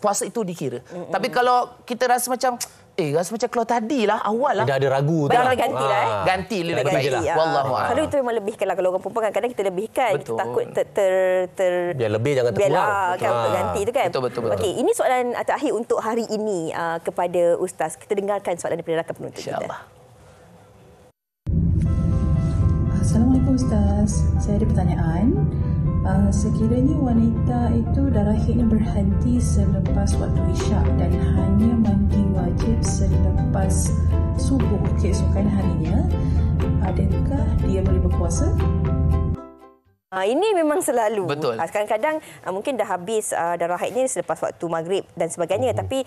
puasa itu dikira. Tapi kalau kita rasa macam rasa macam keluar tadilah, awal lah. Dah ada ragu tu. Dah gantilah. Ganti lebih baik. Wallahu a'lam. Kalau itu memang lebihkan lah. Kalau orang perempuan kadang-kadang kita lebihkan. Betul. Kita takut biar lebih jangan terkurang. Biarlah kan untuk ganti tu kan. Betul. Okey, ini soalan terakhir untuk hari ini kepada Ustaz. Kita dengarkan soalan daripada rakan penonton kita. Assalamualaikum Ustaz. Saya ada pertanyaan. Sekiranya wanita itu darah haidnya berhenti selepas waktu isyak dan hanya mandi wajib selepas subuh keesokan harinya, adakah dia boleh berpuasa? Ini memang selalu. Betul. Kadang-kadang mungkin dah habis darah haidnya selepas waktu maghrib dan sebagainya, tapi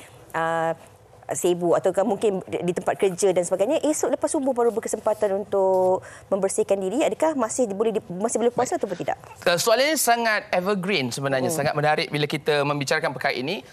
sibuk atau mungkin di tempat kerja dan sebagainya, esok lepas subuh baru berkesempatan untuk membersihkan diri, adakah masih boleh puasa ataupun tidak? Soalan ini sangat evergreen sebenarnya, sangat menarik bila kita membicarakan perkara ini.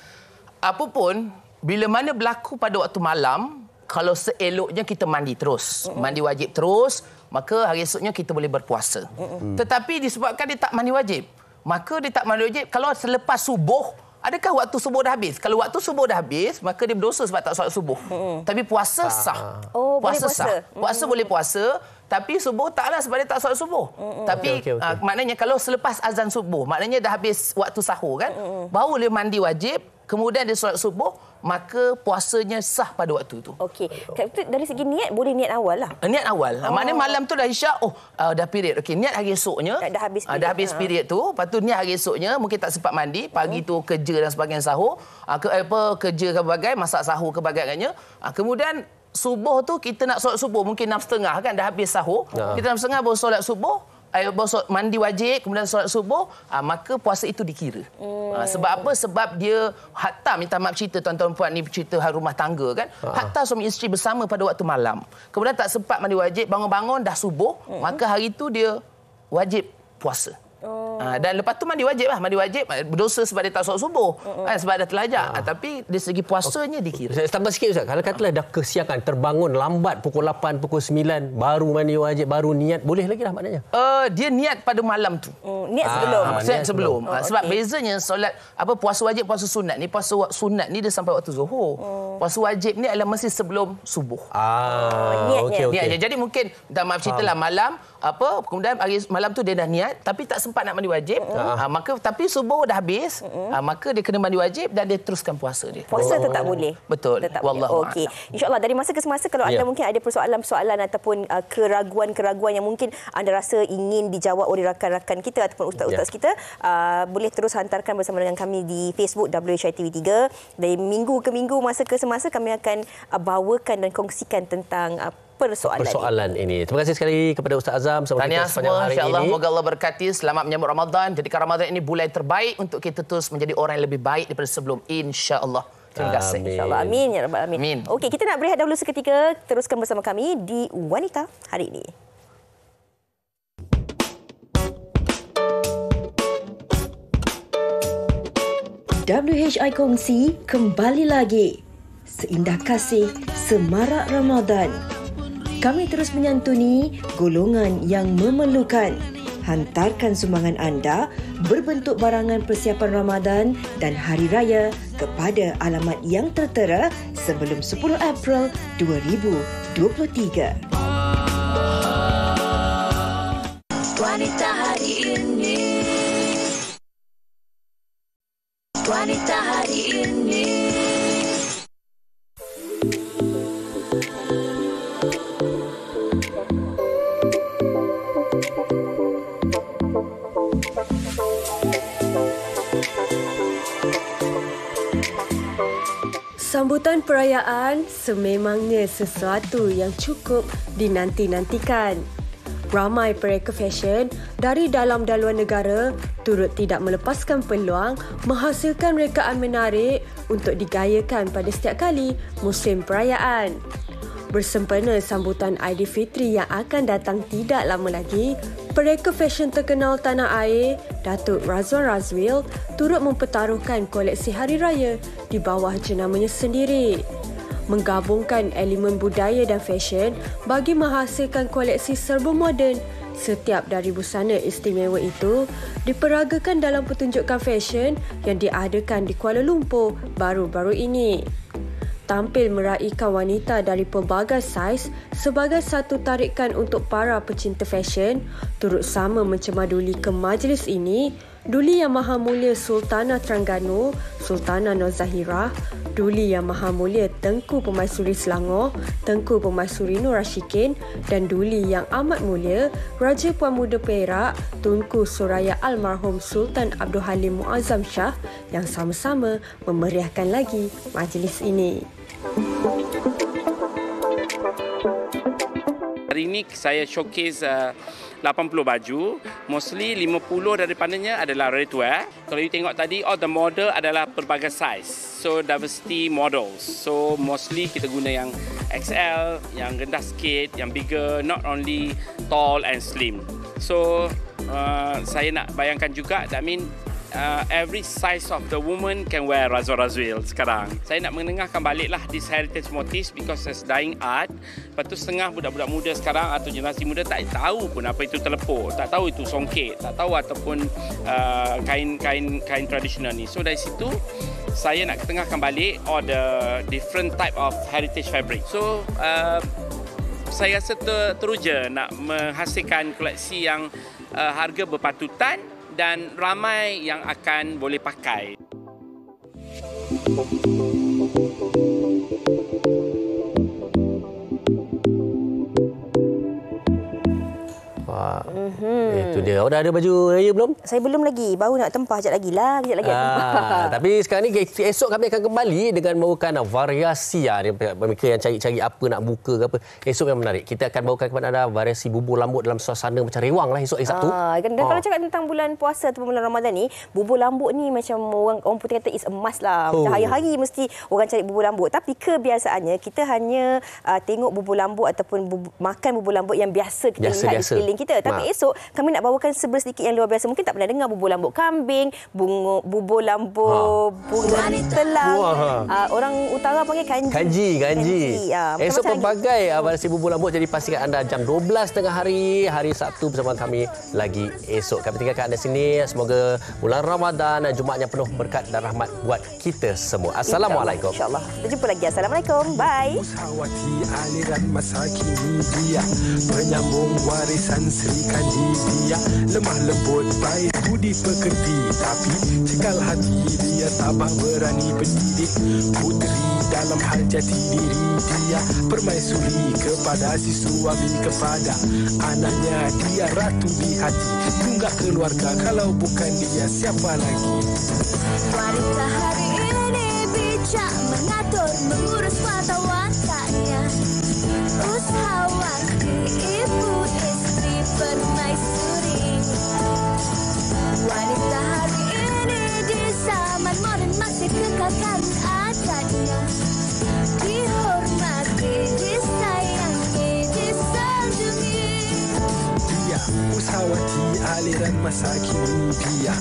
Apapun, bila mana berlaku pada waktu malam, kalau seeloknya kita mandi terus, mandi wajib terus, maka hari esoknya kita boleh berpuasa. Tetapi disebabkan dia tak mandi wajib, maka dia tak mandi wajib kalau selepas subuh. Adakah waktu subuh dah habis? Kalau waktu subuh dah habis, maka dia berdosa sebab tak solat subuh. Tapi puasa sah. Puasa sah. Puasa boleh puasa, tapi subuh taklah sebab dia tak solat subuh. Tapi maknanya kalau selepas azan subuh, maknanya dah habis waktu sahur kan, baru dia mandi wajib, kemudian dia solat subuh, maka puasanya sah pada waktu itu. Okey. Dari segi niat, boleh niat awal lah. Niat awal. Maknanya malam tu dah isyak, dah period. Okey, niat hari esoknya. Dah habis period tu. Lepas tu niat hari esoknya, mungkin tak sempat mandi. Pagi tu kerja dan sebagainya sahur. Kerja ke bagai, masak sahur ke bagainya. Kemudian subuh tu kita nak solat subuh. Mungkin 6.30 kan, dah habis sahur. Kita 6.30 baru solat subuh. Mandi wajib, kemudian solat subuh, maka puasa itu dikira. Sebab apa? Sebab dia hatta, minta maaf cerita tuan-tuan puan ni, cerita rumah tangga kan, hatta suami isteri bersama pada waktu malam, kemudian tak sempat mandi wajib, bangun-bangun dah subuh, maka hari itu dia wajib puasa. Dan lepas tu mandi wajib lah. Mandi wajib berdosa sebab dia tak solat subuh. Sebab dah terlajak. Tapi dari segi puasanya dikira. Saya tambah sikit Ustaz. Kalau katalah dah kesiangan, terbangun lambat pukul 8, pukul 9, baru mandi wajib, baru niat, boleh lagi lah maknanya? Dia niat pada malam tu. Niat sebelum. Niat sebelum. Sebab bezanya solat, puasa wajib, puasa sunat ni. Puasa sunat ni dia sampai waktu zuhur. Puasa wajib ni adalah mesti sebelum subuh. Niatnya. Jadi mungkin, minta maaf ceritalah malam, kemudian hari malam tu dia dah niat, tapi tak sempat nak mandi wajib, maka tapi subuh dah habis, maka dia kena mandi wajib dan dia teruskan puasa dia. Puasa tetap boleh. Betul. Wallahu a'lam. Okey. InsyaAllah dari masa ke semasa kalau anda mungkin ada persoalan-persoalan ataupun keraguan-keraguan yang mungkin anda rasa ingin dijawab oleh rakan-rakan kita ataupun ustaz-ustaz kita, boleh terus hantarkan bersama dengan kami di Facebook WHITV3. Dari minggu ke minggu, masa ke semasa kami akan bawakan dan kongsikan tentang persoalan ini. Terima kasih sekali kepada Ustaz Azam sama tahniah kita sepanjang semua, hari insya-Allah ini. moga Allah berkati. Selamat menyambut Ramadan. Jadikan Ramadan ini bulan terbaik untuk kita terus menjadi orang yang lebih baik daripada sebelum, insya-Allah. Terima kasih. InsyaAllah. Amin ya rabbal alamin. Amin. Okey, kita nak berehat dahulu seketika. Teruskan bersama kami di Wanita hari ini. WHI Kongsi kembali lagi. Seindah kasih, semarak Ramadan. Kami terus menyantuni golongan yang memerlukan. Hantarkan sumbangan anda berbentuk barangan persiapan Ramadan dan Hari Raya kepada alamat yang tertera sebelum 10 April 2023. Wanita hari ini. Wanita hari ini. Sambutan perayaan sememangnya sesuatu yang cukup dinanti-nantikan. Ramai pereka fashion dari dalam dan luar negara turut tidak melepaskan peluang menghasilkan rekaan menarik untuk digayakan pada setiap kali musim perayaan. Bersempena sambutan Aidilfitri yang akan datang tidak lama lagi, pereka fashion terkenal tanah air, Datuk Razwan Razwil, turut mempertaruhkan koleksi Hari Raya di bawah jenamanya sendiri. Menggabungkan elemen budaya dan fashion bagi menghasilkan koleksi serba moden. Setiap dari busana istimewa itu diperagakan dalam pertunjukan fashion yang diadakan di Kuala Lumpur baru-baru ini. Tampil meraikan wanita dari pelbagai saiz sebagai satu tarikan untuk para pecinta fashion, turut sama mencemaduli ke majlis ini Duli Yang Maha Mulia Sultanah Terengganu, Sultanah Nur Zahirah, Duli Yang Maha Mulia Tengku Pemaisuri Selangor, Tengku Pemaisuri Nur Rashikin dan Duli Yang Amat Mulia Raja Puan Muda Perak, Tunku Suraya Almarhum Sultan Abdul Halim Muazzam Shah yang sama-sama memeriahkan lagi majlis ini. Hari ini saya showcase 80 baju, mostly 50 daripadanya adalah ready to wear. Kalau you tengok tadi, all the model adalah pelbagai size. So diversity models. So mostly kita guna yang XL, yang rendah sikit, yang bigger, not only tall and slim. So saya nak bayangkan juga, that mean every size of the woman can wear Razwan Razwil sekarang. Saya nak menengahkan baliklah this heritage motifs because it's dying art. Lepas tu setengah budak-budak muda sekarang atau generasi muda tak tahu pun apa itu teleport, tak tahu itu songket, tak tahu ataupun kain tradisional ni. So dari situ saya nak ketengahkan balik all the different type of heritage fabric. So saya rasa teruja nak menghasilkan koleksi yang harga berpatutan dan ramai yang akan boleh pakai. Itu dia. Dah ada baju raya belum? Saya belum lagi. Baru nak tempah sekejap lagi lah. Tapi sekarang ni esok kami akan kembali dengan membawakan variasi. Mereka yang cari-cari apa nak buka ke apa. Esok yang menarik. Kita akan bawakan kepada anda variasi bubur lambuk dalam suasana macam rewang lah esok Sabtu. Dan kalau cakap tentang bulan puasa atau bulan Ramadan ni, bubur lambuk ni macam orang putih kata is a must lah. Macam hari-hari mesti orang cari bubur lambuk. Tapi kebiasaannya kita hanya tengok bubur lambuk ataupun makan bubur lambuk yang biasa kita lihat di sekeliling kita. Tapi esok kami nak bawakan sebelah sedikit yang luar biasa. Mungkin tak pernah dengar bubur lambuk kambing, bubur lambuk bunga telang. Orang utara panggil kanji. Esok pelbagai variasi bubur lambuk, jadi pastikan anda jam 12 tengah hari Sabtu bersama kami lagi esok. Kami tinggalkan anda sini. Semoga bulan Ramadan dan Jumaatnya penuh berkat dan rahmat buat kita semua. Assalamualaikum. InsyaAllah. Kita jumpa lagi. Assalamualaikum. Bye. Usahawati aliran masa kini dia penyambung warisan Sri Kandi dia, lemah lembut baik budi pekerti, tapi cekal hati dia tabah berani pendidik. Puteri dalam hal jati diri dia, permaisuri kepada si suami, kepada anaknya dia ratu di hati. Tunggak keluarga, kalau bukan dia siapa lagi? Wanita hari ini bijak mengatur mengurus mata wataknya. Usahawati, ibu istri permaisuri. Wanita hari ini di zaman moden masih kekalkan adatnya. Dihormati, disayangi, disanjungi. Dia usahawati aliran masa kini. Dia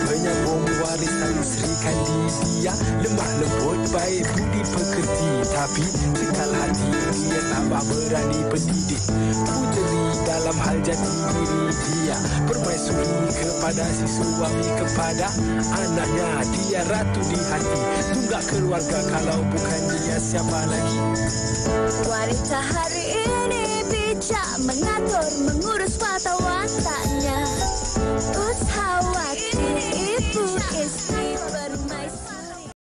penyambung warisan Sri Kandi. Dia lemah lembut baik budi pekerti, tapi cekal hati dia tambah berani pendidik. Puteri dalam hal jati diri. Dia permaisuri kepada si suami, kepada anaknya. Dia ratu di hati, tunggak keluarga, kalau bukan dia siapa lagi.